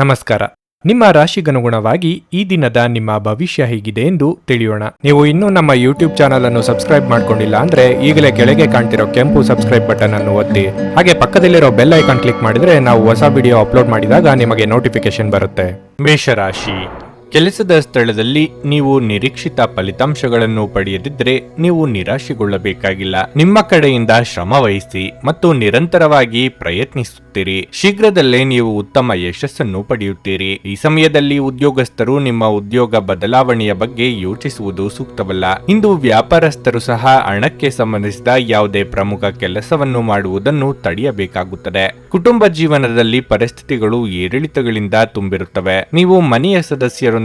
ನಮಸ್ಕಾರ. ನಿಮ್ಮ ರಾಶಿಗನುಗುಣವಾಗಿ ಈ ದಿನದ ನಿಮ್ಮ ಭವಿಷ್ಯ ಹೇಗಿದೆ ಎಂದು ತಿಳಿಯೋಣ. ನೀವು ಇನ್ನೂ ನಮ್ಮ ಯೂಟ್ಯೂಬ್ ಚಾನಲ್ ಅನ್ನು ಸಬ್ಸ್ಕ್ರೈಬ್ ಮಾಡ್ಕೊಂಡಿಲ್ಲ ಅಂದ್ರೆ ಈಗಲೇ ಕೆಳಗೆ ಕಾಣ್ತಿರೋ ಕೆಂಪು ಸಬ್ಸ್ಕ್ರೈಬ್ ಬಟನ್ ಅನ್ನು ಒತ್ತಿ, ಹಾಗೆ ಪಕ್ಕದಲ್ಲಿರೋ ಬೆಲ್ ಐಕಾನ್ ಕ್ಲಿಕ್ ಮಾಡಿದ್ರೆ ನಾವು ಹೊಸ ವಿಡಿಯೋ ಅಪ್ಲೋಡ್ ಮಾಡಿದಾಗ ನಿಮಗೆ ನೋಟಿಫಿಕೇಶನ್ ಬರುತ್ತೆ. ಮೇಷರಾಶಿ. ಕೆಲಸದ ಸ್ಥಳದಲ್ಲಿ ನೀವು ನಿರೀಕ್ಷಿತ ಫಲಿತಾಂಶಗಳನ್ನು ಪಡೆಯದಿದ್ದರೆ ನೀವು ನಿರಾಶೆಗೊಳ್ಳಬೇಕಾಗಿಲ್ಲ. ನಿಮ್ಮ ಕಡೆಯಿಂದ ಶ್ರಮ ವಹಿಸಿ ಮತ್ತು ನಿರಂತರವಾಗಿ ಪ್ರಯತ್ನಿಸುತ್ತೀರಿ. ಶೀಘ್ರದಲ್ಲೇ ನೀವು ಉತ್ತಮ ಯಶಸ್ಸನ್ನು ಪಡೆಯುತ್ತೀರಿ. ಈ ಸಮಯದಲ್ಲಿ ಉದ್ಯೋಗಸ್ಥರು ನಿಮ್ಮ ಉದ್ಯೋಗ ಬದಲಾವಣೆಯ ಬಗ್ಗೆ ಯೋಚಿಸುವುದು ಸೂಕ್ತವಲ್ಲ. ಇಂದು ವ್ಯಾಪಾರಸ್ಥರು ಸಹ ಹಣಕ್ಕೆ ಸಂಬಂಧಿಸಿದ ಯಾವುದೇ ಪ್ರಮುಖ ಕೆಲಸವನ್ನು ಮಾಡುವುದನ್ನು ತಡೆಯಬೇಕಾಗುತ್ತದೆ. ಕುಟುಂಬ ಜೀವನದಲ್ಲಿ ಪರಿಸ್ಥಿತಿಗಳು ಏರಿಳಿತಗಳಿಂದ ತುಂಬಿರುತ್ತವೆ. ನೀವು ಮನೆಯ ಸದಸ್ಯರೊಂದಿಗೆ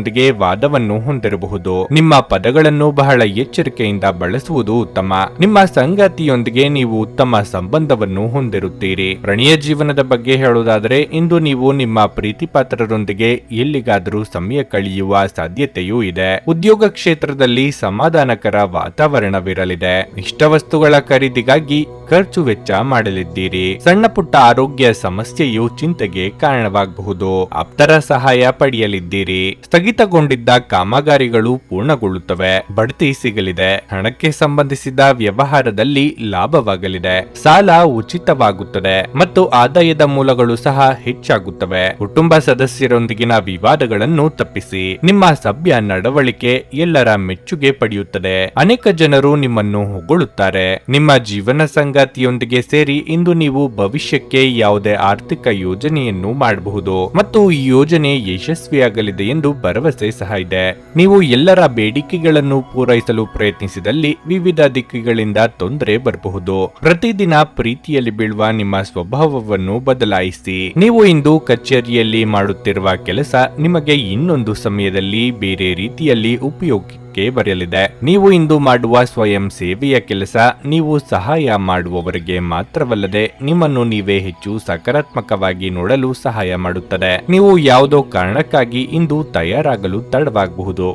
ವಾದವನ್ನು ಹೊಂದಿರಬಹುದು. ನಿಮ್ಮ ಪದಗಳನ್ನು ಬಹಳ ಎಚ್ಚರಿಕೆಯಿಂದ ಬಳಸುವುದು ಉತ್ತಮ. ನಿಮ್ಮ ಸಂಗಾತಿಯೊಂದಿಗೆ ನೀವು ಉತ್ತಮ ಸಂಬಂಧವನ್ನು ಹೊಂದಿರುತ್ತೀರಿ. ಪ್ರಣಯ ಜೀವನದ ಬಗ್ಗೆ ಹೇಳುವುದಾದರೆ ಇಂದು ನೀವು ನಿಮ್ಮ ಪ್ರೀತಿಪಾತ್ರರೊಂದಿಗೆ ಎಲ್ಲಿಗಾದರೂ ಸಮಯ ಕಳೆಯುವ ಸಾಧ್ಯತೆಯೂ ಇದೆ. ಉದ್ಯೋಗ ಕ್ಷೇತ್ರದಲ್ಲಿ ಸಮಾಧಾನಕರ ವಾತಾವರಣವಿರಲಿದೆ. ಇಷ್ಟ ವಸ್ತುಗಳ ಖರೀದಿಗಾಗಿ ಖರ್ಚು ವೆಚ್ಚ ಮಾಡಲಿದ್ದೀರಿ. ಸಣ್ಣ ಪುಟ್ಟ ಆರೋಗ್ಯ ಸಮಸ್ಯೆಯು ಚಿಂತೆಗೆ ಕಾರಣವಾಗಬಹುದು. ಆಪ್ತರ ಸಹಾಯ ಪಡೆಯಲಿದ್ದೀರಿ. ಸ್ಥಗಿತಗೊಂಡಿದ್ದ ಕಾಮಗಾರಿಗಳು ಪೂರ್ಣಗೊಳ್ಳುತ್ತವೆ. ಬಡ್ತಿ ಸಿಗಲಿದೆ. ಹಣಕ್ಕೆ ಸಂಬಂಧಿಸಿದ ವ್ಯವಹಾರದಲ್ಲಿ ಲಾಭವಾಗಲಿದೆ. ಸಾಲ ಉಚಿತವಾಗುತ್ತದೆ ಮತ್ತು ಆದಾಯದ ಮೂಲಗಳು ಸಹ ಹೆಚ್ಚಾಗುತ್ತವೆ. ಕುಟುಂಬ ಸದಸ್ಯರೊಂದಿಗಿನ ವಿವಾದಗಳನ್ನು ತಪ್ಪಿಸಿ. ನಿಮ್ಮ ಸಭ್ಯ ನಡವಳಿಕೆ ಎಲ್ಲರ ಮೆಚ್ಚುಗೆ ಪಡೆಯುತ್ತದೆ. ಅನೇಕ ಜನರು ನಿಮ್ಮನ್ನು ಹೊಗಳುತ್ತಾರೆ. ನಿಮ್ಮ ಜೀವನ ಸಂಗಾತಿಯೊಂದಿಗೆ ಸೇರಿ ಇಂದು ನೀವು ಭವಿಷ್ಯಕ್ಕೆ ಯಾವುದೇ ಆರ್ಥಿಕ ಯೋಜನೆಯನ್ನು ಮಾಡಬಹುದು ಮತ್ತು ಈ ಯೋಜನೆ ಯಶಸ್ವಿಯಾಗಲಿದೆ ಎಂದು ಭರವಸೆ ಸಹ ಇದೆ. ನೀವು ಎಲ್ಲರ ಬೇಡಿಕೆಗಳನ್ನು ಪೂರೈಸಲು ಪ್ರಯತ್ನಿಸಿದಲ್ಲಿ ವಿವಿಧ ದಿಕ್ಕುಗಳಿಂದ ತೊಂದರೆ ಬರಬಹುದು. ಪ್ರತಿದಿನ ಪ್ರೀತಿಯಲ್ಲಿ ಬೀಳುವ ನಿಮ್ಮ ಸ್ವಭಾವವನ್ನು ಬದಲಾಯಿಸಿ. ನೀವು ಇಂದು ಕಚೇರಿಯಲ್ಲಿ ಮಾಡುತ್ತಿರುವ ಕೆಲಸ ನಿಮಗೆ ಇನ್ನೊಂದು ಸಮಯದಲ್ಲಿ ಬೇರೆ ರೀತಿಯಲ್ಲಿ ಉಪಯೋಗಕ್ಕೆ ಬರಲಿದೆ. ನೀವು ಇಂದು ಮಾಡುವ ಸ್ವಯಂ ಸೇವೆಯ ಕೆಲಸ ನೀವು ಸಹಾಯ ಮಾಡುವವರಿಗೆ ಮಾತ್ರವಲ್ಲದೆ ನಿಮ್ಮನ್ನು ನೀವೇ ಹೆಚ್ಚು ಸಕಾರಾತ್ಮಕವಾಗಿ ನೋಡಲು ಸಹಾಯ ಮಾಡುತ್ತದೆ. ನೀವು ಯಾವುದೋ ಕಾರಣಕ್ಕಾಗಿ ಇಂದು ತಯಾರಾಗಲು ತಡವಾಗಬಹುದು,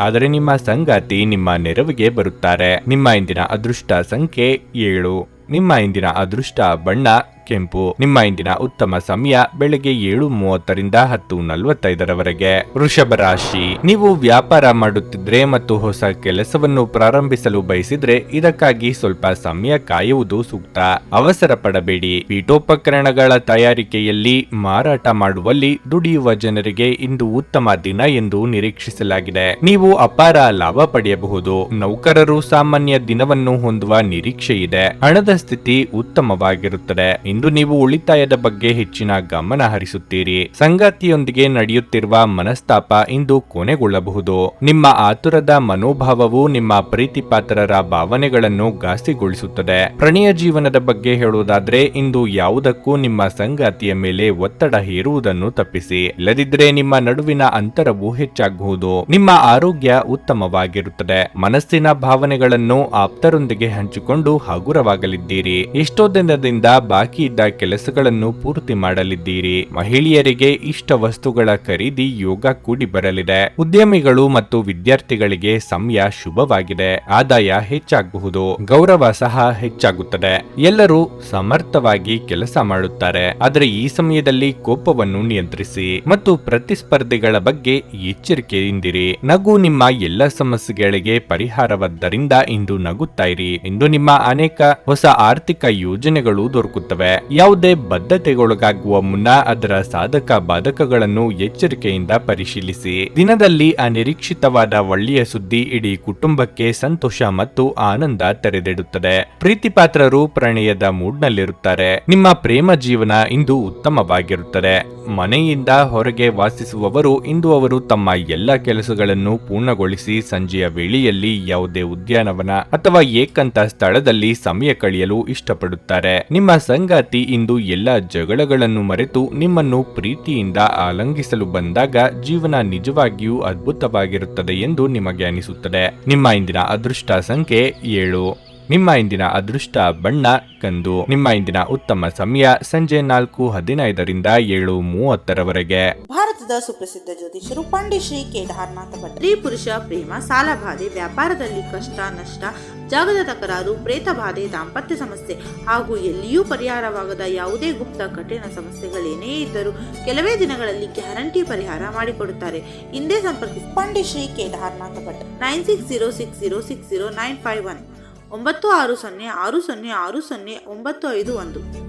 ಆದರೆ ನಿಮ್ಮ ಸಂಗಾತಿ ನಿಮ್ಮ ನೆರವಿಗೆ ಬರುತ್ತಾರೆ. ನಿಮ್ಮ ಇಂದಿನ ಅದೃಷ್ಟ ಸಂಖ್ಯೆ 7. ನಿಮ್ಮ ಇಂದಿನ ಅದೃಷ್ಟ ಬಣ್ಣ ಕೆಂಪು. ನಿಮ್ಮ ಇಂದಿನ ಉತ್ತಮ ಸಮಯ ಬೆಳಗ್ಗೆ 7:30ರಿಂದ 10:45ರವರೆಗೆ. ವೃಷಭ ರಾಶಿ. ನೀವು ವ್ಯಾಪಾರ ಮಾಡುತ್ತಿದ್ರೆ ಮತ್ತು ಹೊಸ ಕೆಲಸವನ್ನು ಪ್ರಾರಂಭಿಸಲು ಬಯಸಿದ್ರೆ ಇದಕ್ಕಾಗಿ ಸ್ವಲ್ಪ ಸಮಯ ಕಾಯುವುದು ಸೂಕ್ತ. ಅವಸರ ಪಡಬೇಡಿ. ಪೀಠೋಪಕರಣಗಳ ತಯಾರಿಕೆಯಲ್ಲಿ ಮಾರಾಟ ಮಾಡುವಲ್ಲಿ ದುಡಿಯುವ ಜನರಿಗೆ ಇಂದು ಉತ್ತಮ ದಿನ ಎಂದು ನಿರೀಕ್ಷಿಸಲಾಗಿದೆ. ನೀವು ಅಪಾರ ಲಾಭ ಪಡೆಯಬಹುದು. ನೌಕರರು ಸಾಮಾನ್ಯ ದಿನವನ್ನು ಹೊಂದುವ ನಿರೀಕ್ಷೆ ಇದೆ. ಹಣದ ಸ್ಥಿತಿ ಉತ್ತಮವಾಗಿರುತ್ತದೆ. ಇಂದು ನೀವು ಉಳಿತಾಯದ ಬಗ್ಗೆ ಹೆಚ್ಚಿನ ಗಮನ ಹರಿಸುತ್ತೀರಿ. ಸಂಗಾತಿಯೊಂದಿಗೆ ನಡೆಯುತ್ತಿರುವ ಮನಸ್ತಾಪ ಇಂದು ಕೊನೆಗೊಳ್ಳಬಹುದು. ನಿಮ್ಮ ಆತುರದ ಮನೋಭಾವವು ನಿಮ್ಮ ಪ್ರೀತಿಪಾತ್ರರ ಭಾವನೆಗಳನ್ನು ಘಾಸಿಗೊಳಿಸುತ್ತದೆ. ಪ್ರಣಯ ಜೀವನದ ಬಗ್ಗೆ ಹೇಳುವುದಾದ್ರೆ ಇಂದು ಯಾವುದಕ್ಕೂ ನಿಮ್ಮ ಸಂಗಾತಿಯ ಮೇಲೆ ಒತ್ತಡ ಹೇರುವುದನ್ನು ತಪ್ಪಿಸಿ. ಇಲ್ಲದಿದ್ದರೆ ನಿಮ್ಮ ನಡುವಿನ ಅಂತರವು ಹೆಚ್ಚಾಗಬಹುದು. ನಿಮ್ಮ ಆರೋಗ್ಯ ಉತ್ತಮವಾಗಿರುತ್ತದೆ. ಮನಸ್ಸಿನ ಭಾವನೆಗಳನ್ನು ಆಪ್ತರೊಂದಿಗೆ ಹಂಚಿಕೊಂಡು ಹಗುರವಾಗಲಿದ್ದೀರಿ. ಎಷ್ಟೋ ದಿನದಿಂದ ಬಾಕಿ ಇದ್ದ ಕೆಲಸಗಳನ್ನು ಪೂರ್ತಿ ಮಾಡಲಿದ್ದೀರಿ. ಮಹಿಳೆಯರಿಗೆ ಇಷ್ಟ ವಸ್ತುಗಳ ಖರೀದಿ ಯೋಗ ಕೂಡಿ ಬರಲಿದೆ. ಉದ್ಯಮಿಗಳು ಮತ್ತು ವಿದ್ಯಾರ್ಥಿಗಳಿಗೆ ಸಮಯ ಶುಭವಾಗಿದೆ. ಆದಾಯ ಹೆಚ್ಚಾಗಬಹುದು. ಗೌರವ ಸಹ ಹೆಚ್ಚಾಗುತ್ತದೆ. ಎಲ್ಲರೂ ಸಮರ್ಥವಾಗಿ ಕೆಲಸ ಮಾಡುತ್ತಾರೆ, ಆದರೆ ಈ ಸಮಯದಲ್ಲಿ ಕೋಪವನ್ನು ನಿಯಂತ್ರಿಸಿ ಮತ್ತು ಪ್ರತಿಸ್ಪರ್ಧಿಗಳ ಬಗ್ಗೆ ಎಚ್ಚರಿಕೆಯಿಂದಿರಿ. ನಗು ನಿಮ್ಮ ಎಲ್ಲ ಸಮಸ್ಯೆಗಳಿಗೆ ಪರಿಹಾರವಾದ್ದರಿಂದ ಇಂದು ನಗುತ್ತಾ ಇರಿ. ಇಂದು ನಿಮ್ಮ ಅನೇಕ ಹೊಸ ಆರ್ಥಿಕ ಯೋಜನೆಗಳು ದೊರಕುತ್ತವೆ. ಯಾವುದೇ ಬದ್ಧತೆಗೊಳಗಾಗುವ ಮುನ್ನ ಅದರ ಸಾಧಕ ಬಾಧಕಗಳನ್ನು ಎಚ್ಚರಿಕೆಯಿಂದ ಪರಿಶೀಲಿಸಿ. ದಿನದಲ್ಲಿ ಅನಿರೀಕ್ಷಿತವಾದ ಒಳ್ಳೆಯ ಸುದ್ದಿ ಇಡೀ ಕುಟುಂಬಕ್ಕೆ ಸಂತೋಷ ಮತ್ತು ಆನಂದ ತೆರೆದಿಡುತ್ತದೆ. ಪ್ರೀತಿಪಾತ್ರರು ಪ್ರಣಯದ ಮೂಡ್ನಲ್ಲಿರುತ್ತಾರೆ. ನಿಮ್ಮ ಪ್ರೇಮ ಜೀವನ ಇಂದು ಉತ್ತಮವಾಗಿರುತ್ತದೆ. ಮನೆಯಿಂದ ಹೊರಗೆ ವಾಸಿಸುವವರು ಇಂದು ಅವರು ತಮ್ಮ ಎಲ್ಲ ಕೆಲಸಗಳನ್ನು ಪೂರ್ಣಗೊಳಿಸಿ ಸಂಜೆಯ ವೇಳೆಯಲ್ಲಿ ಯಾವುದೇ ಉದ್ಯಾನವನ ಅಥವಾ ಏಕಾಂತ ಸ್ಥಳದಲ್ಲಿ ಸಮಯ ಕಳೆಯಲು ಇಷ್ಟಪಡುತ್ತಾರೆ. ನಿಮ್ಮ ಸಂಗಾತಿ ಇಂದು ಎಲ್ಲ ಜಗಳಗಳನ್ನು ಮರೆತು ನಿಮ್ಮನ್ನು ಪ್ರೀತಿಯಿಂದ ಆಲಂಗಿಸಲು ಬಂದಾಗ ಜೀವನ ನಿಜವಾಗಿಯೂ ಅದ್ಭುತವಾಗಿರುತ್ತದೆ ಎಂದು ನಿಮಗೆ ಅನಿಸುತ್ತದೆ. ನಿಮ್ಮ ಇಂದಿನ ಅದೃಷ್ಟ ಸಂಖ್ಯೆ 7. ನಿಮ್ಮ ಇಂದಿನ ಅದೃಷ್ಟ ಬಣ್ಣ ಕಂದು. ನಿಮ್ಮ ಇಂದಿನ ಉತ್ತಮ ಸಮಯ ಸಂಜೆ 4:15ರಿಂದ 7:30ರವರೆಗೆ. ಭಾರತದ ರಾಜ್ಯದ ಸುಪ್ರಸಿದ್ಧ ಜ್ಯೋತಿಷರು ಪಂಡಿತ್ ಶ್ರೀ ಕೇದಾರನಾಥ ಭಟ್. ಸ್ತ್ರೀ ಪುರುಷ ಪ್ರೇಮ, ಸಾಲ ಬಾಧೆ, ವ್ಯಾಪಾರದಲ್ಲಿ ಕಷ್ಟ ನಷ್ಟ, ಜಾಗದ ತಕರಾರು, ಪ್ರೇತ ಬಾಧೆ, ದಾಂಪತ್ಯ ಸಮಸ್ಯೆ ಹಾಗೂ ಎಲ್ಲಿಯೂ ಪರಿಹಾರವಾಗದ ಯಾವುದೇ ಗುಪ್ತ ಕಠಿಣ ಸಮಸ್ಯೆಗಳೇನೇ ಇದ್ದರೂ ಕೆಲವೇ ದಿನಗಳಲ್ಲಿ ಗ್ಯಾರಂಟಿ ಪರಿಹಾರ ಮಾಡಿಕೊಡುತ್ತಾರೆ. ಹಿಂದೆ ಸಂಪರ್ಕಿಸಿ ಪಂಡಿತ್ ಶ್ರೀ ಕೇದಾರನಾಥ ಭಟ್ 9606060951 9606060951.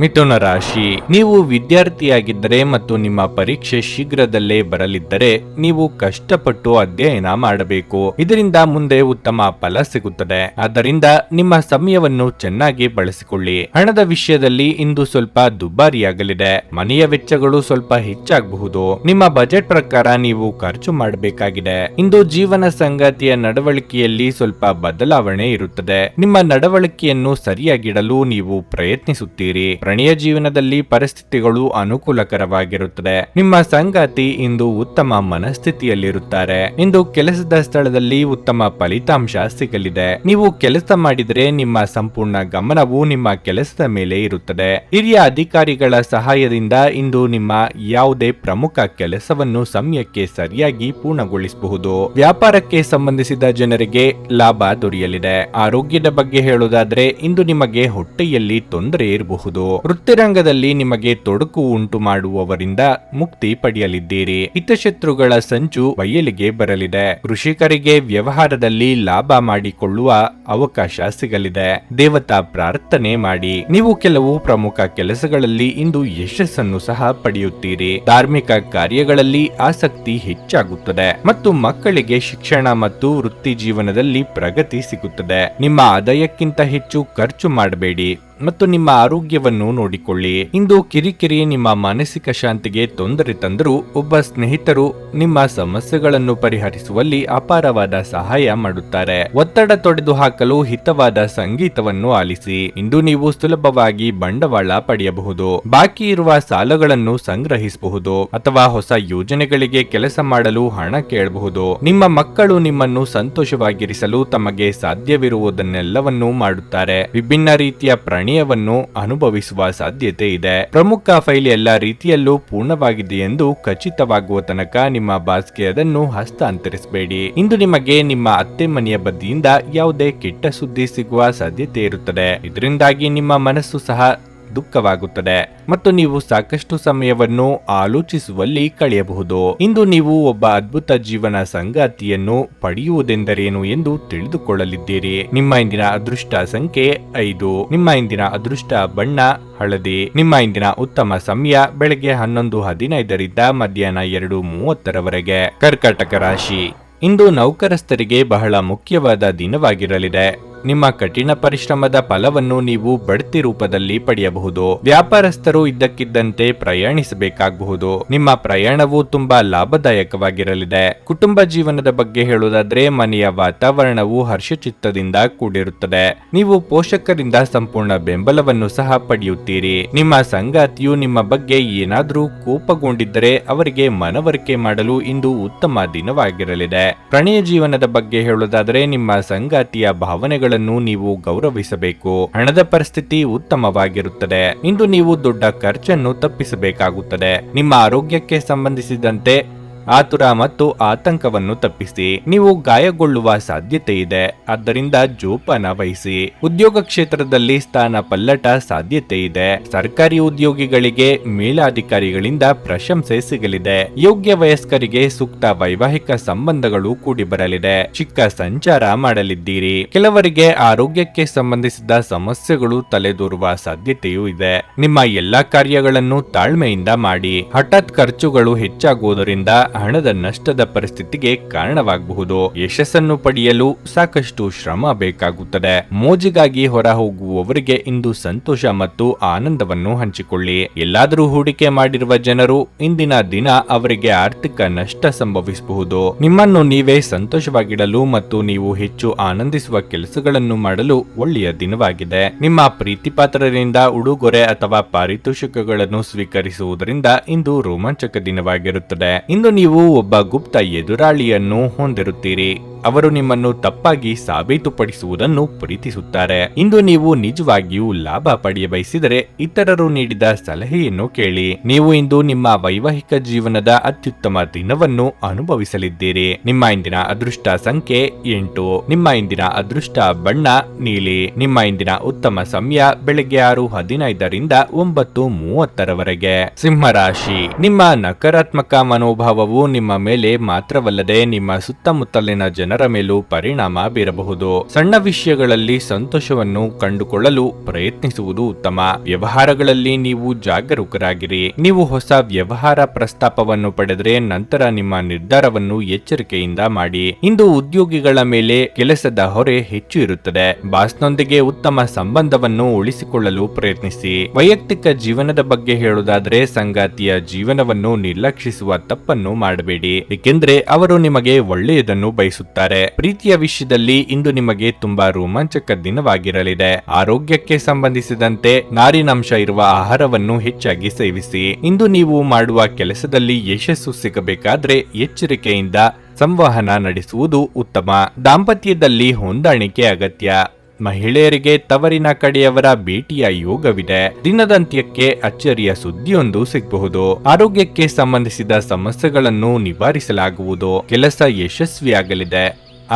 ಮಿಥುನ ರಾಶಿ, ನೀವು ವಿದ್ಯಾರ್ಥಿಯಾಗಿದ್ದರೆ ಮತ್ತು ನಿಮ್ಮ ಪರೀಕ್ಷೆ ಶೀಘ್ರದಲ್ಲೇ ಬರಲಿದ್ದರೆ ನೀವು ಕಷ್ಟಪಟ್ಟು ಅಧ್ಯಯನ ಮಾಡಬೇಕು. ಇದರಿಂದ ಮುಂದೆ ಉತ್ತಮ ಫಲ ಸಿಗುತ್ತದೆ. ಆದ್ದರಿಂದ ನಿಮ್ಮ ಸಮಯವನ್ನು ಚೆನ್ನಾಗಿ ಬಳಸಿಕೊಳ್ಳಿ. ಹಣದ ವಿಷಯದಲ್ಲಿ ಇಂದು ಸ್ವಲ್ಪ ದುಬಾರಿಯಾಗಲಿದೆ. ಮನೆಯ ವೆಚ್ಚಗಳು ಸ್ವಲ್ಪ ಹೆಚ್ಚಾಗಬಹುದು. ನಿಮ್ಮ ಬಜೆಟ್ ಪ್ರಕಾರ ನೀವು ಖರ್ಚು ಮಾಡಬೇಕಾಗಿದೆ. ಇಂದು ಜೀವನ ಸಂಗಾತಿಯ ನಡವಳಿಕೆಯಲ್ಲಿ ಸ್ವಲ್ಪ ಬದಲಾವಣೆ ಇರುತ್ತದೆ. ನಿಮ್ಮ ನಡವಳಿಕೆಯನ್ನು ಸರಿಯಾಗಿಡಲು ನೀವು ಪ್ರಯತ್ನಿಸುತ್ತೀರಿ. ಪ್ರಣಯ ಜೀವನದಲ್ಲಿ ಪರಿಸ್ಥಿತಿಗಳು ಅನುಕೂಲಕರವಾಗಿರುತ್ತದೆ. ನಿಮ್ಮ ಸಂಗಾತಿ ಇಂದು ಉತ್ತಮ ಮನಸ್ಥಿತಿಯಲ್ಲಿರುತ್ತಾರೆ. ಇಂದು ಕೆಲಸದ ಸ್ಥಳದಲ್ಲಿ ಉತ್ತಮ ಫಲಿತಾಂಶ ಸಿಗಲಿದೆ. ನೀವು ಕೆಲಸ ಮಾಡಿದರೆ ನಿಮ್ಮ ಸಂಪೂರ್ಣ ಗಮನವು ನಿಮ್ಮ ಕೆಲಸದ ಮೇಲೆ ಇರುತ್ತದೆ. ಹಿರಿಯ ಅಧಿಕಾರಿಗಳ ಸಹಾಯದಿಂದ ಇಂದು ನಿಮ್ಮ ಯಾವುದೇ ಪ್ರಮುಖ ಕೆಲಸವನ್ನು ಸಮಯಕ್ಕೆ ಸರಿಯಾಗಿ ಪೂರ್ಣಗೊಳಿಸಬಹುದು. ವ್ಯಾಪಾರಕ್ಕೆ ಸಂಬಂಧಿಸಿದ ಜನರಿಗೆ ಲಾಭ ದೊರೆಯಲಿದೆ. ಆರೋಗ್ಯದ ಬಗ್ಗೆ ಹೇಳುವುದಾದ್ರೆ ಇಂದು ನಿಮಗೆ ಹೊಟ್ಟೆಯಲ್ಲಿ ತೊಂದರೆ ಇರಬಹುದು. ವೃತ್ತಿರಂಗದಲ್ಲಿ ನಿಮಗೆ ತೊಡಕು ಉಂಟು ಮಾಡುವವರಿಂದ ಮುಕ್ತಿ ಪಡೆಯಲಿದ್ದೀರಿ. ಹಿತಶತ್ರುಗಳ ಸಂಚು ಬಯಲಿಗೆ ಬರಲಿದೆ. ಕೃಷಿಕರಿಗೆ ವ್ಯವಹಾರದಲ್ಲಿ ಲಾಭ ಮಾಡಿಕೊಳ್ಳುವ ಅವಕಾಶ ಸಿಗಲಿದೆ. ದೇವತಾ ಪ್ರಾರ್ಥನೆ ಮಾಡಿ. ನೀವು ಕೆಲವು ಪ್ರಮುಖ ಕೆಲಸಗಳಲ್ಲಿ ಇಂದು ಯಶಸ್ಸನ್ನು ಸಹ ಪಡೆಯುತ್ತೀರಿ. ಧಾರ್ಮಿಕ ಕಾರ್ಯಗಳಲ್ಲಿ ಆಸಕ್ತಿ ಹೆಚ್ಚಾಗುತ್ತದೆ ಮತ್ತು ಮಕ್ಕಳಿಗೆ ಶಿಕ್ಷಣ ಮತ್ತು ವೃತ್ತಿ ಜೀವನದಲ್ಲಿ ಪ್ರಗತಿ ಸಿಗುತ್ತದೆ. ನಿಮ್ಮ ಆದಾಯಕ್ಕಿಂತ ಹೆಚ್ಚು ಖರ್ಚು ಮಾಡಬೇಡಿ ಮತ್ತು ನಿಮ್ಮ ಆರೋಗ್ಯವನ್ನು ನೋಡಿಕೊಳ್ಳಿ. ಇಂದು ಕಿರಿಕಿರಿ ನಿಮ್ಮ ಮಾನಸಿಕ ಶಾಂತಿಗೆ ತೊಂದರೆ ತಂದರೂ ಒಬ್ಬ ಸ್ನೇಹಿತರು ನಿಮ್ಮ ಸಮಸ್ಯೆಗಳನ್ನು ಪರಿಹರಿಸುವಲ್ಲಿ ಅಪಾರವಾದ ಸಹಾಯ ಮಾಡುತ್ತಾರೆ. ಒತ್ತಡ ತೊಡೆದು ಹಾಕಲು ಹಿತವಾದ ಸಂಗೀತವನ್ನು ಆಲಿಸಿ. ಇಂದು ನೀವು ಸುಲಭವಾಗಿ ಬಂಡವಾಳ ಪಡೆಯಬಹುದು. ಬಾಕಿ ಇರುವ ಸಾಲಗಳನ್ನು ಸಂಗ್ರಹಿಸಬಹುದು ಅಥವಾ ಹೊಸ ಯೋಜನೆಗಳಿಗೆ ಕೆಲಸ ಮಾಡಲು ಹಣ ಕೇಳಬಹುದು. ನಿಮ್ಮ ಮಕ್ಕಳು ನಿಮ್ಮನ್ನು ಸಂತೋಷವಾಗಿರಿಸಲು ತಮಗೆ ಸಾಧ್ಯವಿರುವುದನ್ನೆಲ್ಲವನ್ನೂ ಮಾಡುತ್ತಾರೆ. ವಿಭಿನ್ನ ರೀತಿಯ ವನ್ನು ಅನುಭವಿಸುವ ಸಾಧ್ಯತೆ ಇದೆ. ಪ್ರಮುಖ ಫೈಲ್ ಎಲ್ಲ ರೀತಿಯಲ್ಲೂ ಪೂರ್ಣವಾಗಿದೆ ಎಂದು ಖಚಿತವಾಗುವ ತನಕ ನಿಮ್ಮ ಬಾಸ್ಗೆ ಅದನ್ನು ಹಸ್ತಾಂತರಿಸಬೇಡಿ. ಇಂದು ನಿಮಗೆ ನಿಮ್ಮ ಅತ್ತೆ ಮನೆಯ ಬದಿಯಿಂದ ಯಾವುದೇ ಕೆಟ್ಟ ಸುದ್ದಿ ಸಿಗುವ ಸಾಧ್ಯತೆ ಇರುತ್ತದೆ. ಇದರಿಂದಾಗಿ ನಿಮ್ಮ ಮನಸ್ಸು ಸಹ ದುಃಖವಾಗುತ್ತದೆ ಮತ್ತು ನೀವು ಸಾಕಷ್ಟು ಸಮಯವನ್ನು ಆಲೋಚಿಸುವಲ್ಲಿ ಕಳೆಯಬಹುದು. ಇಂದು ನೀವು ಒಬ್ಬ ಅದ್ಭುತ ಜೀವನ ಸಂಗಾತಿಯನ್ನು ಪಡೆಯುವುದೆಂದರೇನು ಎಂದು ತಿಳಿದುಕೊಳ್ಳಲಿದ್ದೀರಿ. ನಿಮ್ಮ ಇಂದಿನ ಅದೃಷ್ಟ ಸಂಖ್ಯೆ 5. ನಿಮ್ಮ ಇಂದಿನ ಅದೃಷ್ಟ ಬಣ್ಣ ಹಳದಿ. ನಿಮ್ಮ ಇಂದಿನ ಉತ್ತಮ ಸಮಯ ಬೆಳಗ್ಗೆ 11:15 ಮಧ್ಯಾಹ್ನ 2:30 ಕರ್ಕಾಟಕ ರಾಶಿ, ಇಂದು ನೌಕರಸ್ಥರಿಗೆ ಬಹಳ ಮುಖ್ಯವಾದ ದಿನವಾಗಿರಲಿದೆ. ನಿಮ್ಮ ಕಠಿಣ ಪರಿಶ್ರಮದ ಫಲವನ್ನು ನೀವು ಬಡ್ತಿ ರೂಪದಲ್ಲಿ ಪಡೆಯಬಹುದು. ವ್ಯಾಪಾರಸ್ಥರು ಇದ್ದಕ್ಕಿದ್ದಂತೆ ಪ್ರಯಾಣಿಸಬೇಕಾಗಬಹುದು. ನಿಮ್ಮ ಪ್ರಯಾಣವು ತುಂಬಾ ಲಾಭದಾಯಕವಾಗಿರಲಿದೆ. ಕುಟುಂಬ ಜೀವನದ ಬಗ್ಗೆ ಹೇಳುವುದಾದ್ರೆ ಮನೆಯ ವಾತಾವರಣವು ಹರ್ಷಚಿತ್ತದಿಂದ ಕೂಡಿರುತ್ತದೆ. ನೀವು ಪೋಷಕರಿಂದ ಸಂಪೂರ್ಣ ಬೆಂಬಲವನ್ನು ಸಹ ಪಡೆಯುತ್ತೀರಿ. ನಿಮ್ಮ ಸಂಗಾತಿಯು ನಿಮ್ಮ ಬಗ್ಗೆ ಏನಾದರೂ ಕೋಪಗೊಂಡಿದ್ದರೆ ಅವರಿಗೆ ಮನವರಿಕೆ ಮಾಡಲು ಇಂದು ಉತ್ತಮ ದಿನವಾಗಿರಲಿದೆ. ಪ್ರಣಯ ಜೀವನದ ಬಗ್ಗೆ ಹೇಳುವುದಾದರೆ ನಿಮ್ಮ ಸಂಗಾತಿಯ ಭಾವನೆಗಳು ನೀವು ಗೌರವಿಸಬೇಕು. ಹಣದ ಪರಿಸ್ಥಿತಿ ಉತ್ತಮವಾಗಿರುತ್ತದೆ. ಇಂದು ನೀವು ದೊಡ್ಡ ಖರ್ಚನ್ನು ತಪ್ಪಿಸಬೇಕಾಗುತ್ತದೆ. ನಿಮ್ಮ ಆರೋಗ್ಯಕ್ಕೆ ಸಂಬಂಧಿಸಿದಂತೆ ಆತುರ ಮತ್ತು ಆತಂಕವನ್ನು ತಪ್ಪಿಸಿ. ನೀವು ಗಾಯಗೊಳ್ಳುವ ಸಾಧ್ಯತೆ ಇದೆ, ಆದ್ದರಿಂದ ಜೋಪಾನ ವಹಿಸಿ. ಉದ್ಯೋಗ ಕ್ಷೇತ್ರದಲ್ಲಿ ಸ್ಥಾನ ಪಲ್ಲಟ ಸಾಧ್ಯತೆ ಇದೆ. ಸರ್ಕಾರಿ ಉದ್ಯೋಗಿಗಳಿಗೆ ಮೇಲಾಧಿಕಾರಿಗಳಿಂದ ಪ್ರಶಂಸೆ ಸಿಗಲಿದೆ. ಯೋಗ್ಯ ವಯಸ್ಕರಿಗೆ ಸೂಕ್ತ ವೈವಾಹಿಕ ಸಂಬಂಧಗಳು ಕೂಡಿ ಬರಲಿದೆ. ಚಿಕ್ಕ ಸಂಚಾರ ಮಾಡಲಿದ್ದೀರಿ. ಕೆಲವರಿಗೆ ಆರೋಗ್ಯಕ್ಕೆ ಸಂಬಂಧಿಸಿದ ಸಮಸ್ಯೆಗಳು ತಲೆದೋರುವ ಸಾಧ್ಯತೆಯೂ ಇದೆ. ನಿಮ್ಮ ಎಲ್ಲಾ ಕಾರ್ಯಗಳನ್ನು ತಾಳ್ಮೆಯಿಂದ ಮಾಡಿ. ಹಠಾತ್ ಖರ್ಚುಗಳು ಹೆಚ್ಚಾಗುವುದರಿಂದ ಹಣದ ನಷ್ಟದ ಪರಿಸ್ಥಿತಿಗೆ ಕಾರಣವಾಗಬಹುದು. ಯಶಸ್ಸನ್ನು ಪಡೆಯಲು ಸಾಕಷ್ಟು ಶ್ರಮ ಬೇಕಾಗುತ್ತದೆ. ಮೋಜಿಗಾಗಿ ಹೊರ ಹೋಗುವವರಿಗೆ ಇಂದು ಸಂತೋಷ ಮತ್ತು ಆನಂದವನ್ನು ಹಂಚಿಕೊಳ್ಳಿ. ಎಲ್ಲಾದರೂ ಹೂಡಿಕೆ ಮಾಡಿರುವ ಜನರು ಇಂದಿನ ದಿನ ಅವರಿಗೆ ಆರ್ಥಿಕ ನಷ್ಟ ಸಂಭವಿಸಬಹುದು. ನಿಮ್ಮನ್ನು ನೀವೇ ಸಂತೋಷವಾಗಿಡಲು ಮತ್ತು ನೀವು ಹೆಚ್ಚು ಆನಂದಿಸುವ ಕೆಲಸಗಳನ್ನು ಮಾಡಲು ಒಳ್ಳೆಯ ದಿನವಾಗಿದೆ. ನಿಮ್ಮ ಪ್ರೀತಿಪಾತ್ರರಿಂದ ಉಡುಗೊರೆ ಅಥವಾ ಪಾರಿತೋಷಿಕಗಳನ್ನು ಸ್ವೀಕರಿಸುವುದರಿಂದ ಇಂದು ರೋಮಾಂಚಕ ದಿನವಾಗಿರುತ್ತದೆ. ಇಂದು ನೀವು ಒಬ್ಬ ಗುಪ್ತ ಎದುರಾಳಿಯನ್ನು ಹೊಂದಿರುತ್ತೀರಿ. ಅವರು ನಿಮ್ಮನ್ನು ತಪ್ಪಾಗಿ ಸಾಬೀತುಪಡಿಸುವುದನ್ನು ಪ್ರೀತಿಸುತ್ತಾರೆ. ಇಂದು ನೀವು ನಿಜವಾಗಿಯೂ ಲಾಭ ಪಡೆಯ ಬಯಸಿದರೆ ಇತರರು ನೀಡಿದ ಸಲಹೆಯನ್ನು ಕೇಳಿ. ನೀವು ಇಂದು ನಿಮ್ಮ ವೈವಾಹಿಕ ಜೀವನದ ಅತ್ಯುತ್ತಮ ದಿನವನ್ನು ಅನುಭವಿಸಲಿದ್ದೀರಿ. ನಿಮ್ಮ ಇಂದಿನ ಅದೃಷ್ಟ ಸಂಖ್ಯೆ 8. ನಿಮ್ಮ ಇಂದಿನ ಅದೃಷ್ಟ ಬಣ್ಣ ನೀಲಿ. ನಿಮ್ಮ ಇಂದಿನ ಉತ್ತಮ ಸಮಯ ಬೆಳಗ್ಗೆ 6:15ರಿಂದ 9:30ರವರೆಗೆ. ಸಿಂಹರಾಶಿ, ನಿಮ್ಮ ನಕಾರಾತ್ಮಕ ಮನೋಭಾವವು ನಿಮ್ಮ ಮೇಲೆ ಮಾತ್ರವಲ್ಲದೆ ನಿಮ್ಮ ಸುತ್ತಮುತ್ತಲಿನ ಜನರ ಮೇಲೂ ಪರಿಣಾಮ ಬೀರಬಹುದು. ಸಣ್ಣ ವಿಷಯಗಳಲ್ಲಿ ಸಂತೋಷವನ್ನು ಕಂಡುಕೊಳ್ಳಲು ಪ್ರಯತ್ನಿಸುವುದು ಉತ್ತಮ. ವ್ಯವಹಾರಗಳಲ್ಲಿ ನೀವು ಜಾಗರೂಕರಾಗಿರಿ. ನೀವು ಹೊಸ ವ್ಯವಹಾರ ಪ್ರಸ್ತಾಪವನ್ನು ಪಡೆದರೆ ನಂತರ ನಿಮ್ಮ ನಿರ್ಧಾರವನ್ನು ಎಚ್ಚರಿಕೆಯಿಂದ ಮಾಡಿ. ಇಂದು ಉದ್ಯೋಗಿಗಳ ಮೇಲೆ ಕೆಲಸದ ಹೊರೆ ಹೆಚ್ಚು ಇರುತ್ತದೆ. ಬಾಸ್ನೊಂದಿಗೆ ಉತ್ತಮ ಸಂಬಂಧವನ್ನು ಉಳಿಸಿಕೊಳ್ಳಲು ಪ್ರಯತ್ನಿಸಿ. ವೈಯಕ್ತಿಕ ಜೀವನದ ಬಗ್ಗೆ ಹೇಳುವುದಾದರೆ ಸಂಗಾತಿಯ ಜೀವನವನ್ನು ನಿರ್ಲಕ್ಷಿಸುವ ತಪ್ಪನ್ನು ಮಾಡಬೇಡಿ, ಏಕೆಂದರೆ ಅವರು ನಿಮಗೆ ಒಳ್ಳೆಯದನ್ನು ಬಯಸುತ್ತಾರೆ. ಪ್ರೀತಿಯ ವಿಷಯದಲ್ಲಿ ಇಂದು ನಿಮಗೆ ತುಂಬಾ ರೋಮಾಂಚಕ ದಿನವಾಗಿರಲಿದೆ. ಆರೋಗ್ಯಕ್ಕೆ ಸಂಬಂಧಿಸಿದಂತೆ ನಾರಿನಾಂಶ ಇರುವ ಆಹಾರವನ್ನು ಹೆಚ್ಚಾಗಿ ಸೇವಿಸಿ. ಇಂದು ನೀವು ಮಾಡುವ ಕೆಲಸದಲ್ಲಿ ಯಶಸ್ಸು ಸಿಗಬೇಕಾದ್ರೆ ಎಚ್ಚರಿಕೆಯಿಂದ ಸಂವಹನ ನಡೆಸುವುದು ಉತ್ತಮ. ದಾಂಪತ್ಯದಲ್ಲಿ ಹೊಂದಾಣಿಕೆ ಅಗತ್ಯ. ಮಹಿಳೆಯರಿಗೆ ತವರಿನ ಕಡೆಯವರ ಭೇಟಿಯ ಯೋಗವಿದೆ. ದಿನದಂತ್ಯಕ್ಕೆ ಅಚ್ಚರಿಯ ಸುದ್ದಿಯೊಂದು ಸಿಗಬಹುದು. ಆರೋಗ್ಯಕ್ಕೆ ಸಂಬಂಧಿಸಿದ ಸಮಸ್ಯೆಗಳನ್ನು ನಿವಾರಿಸಲಾಗುವುದು. ಕೆಲಸ ಯಶಸ್ವಿಯಾಗಲಿದೆ.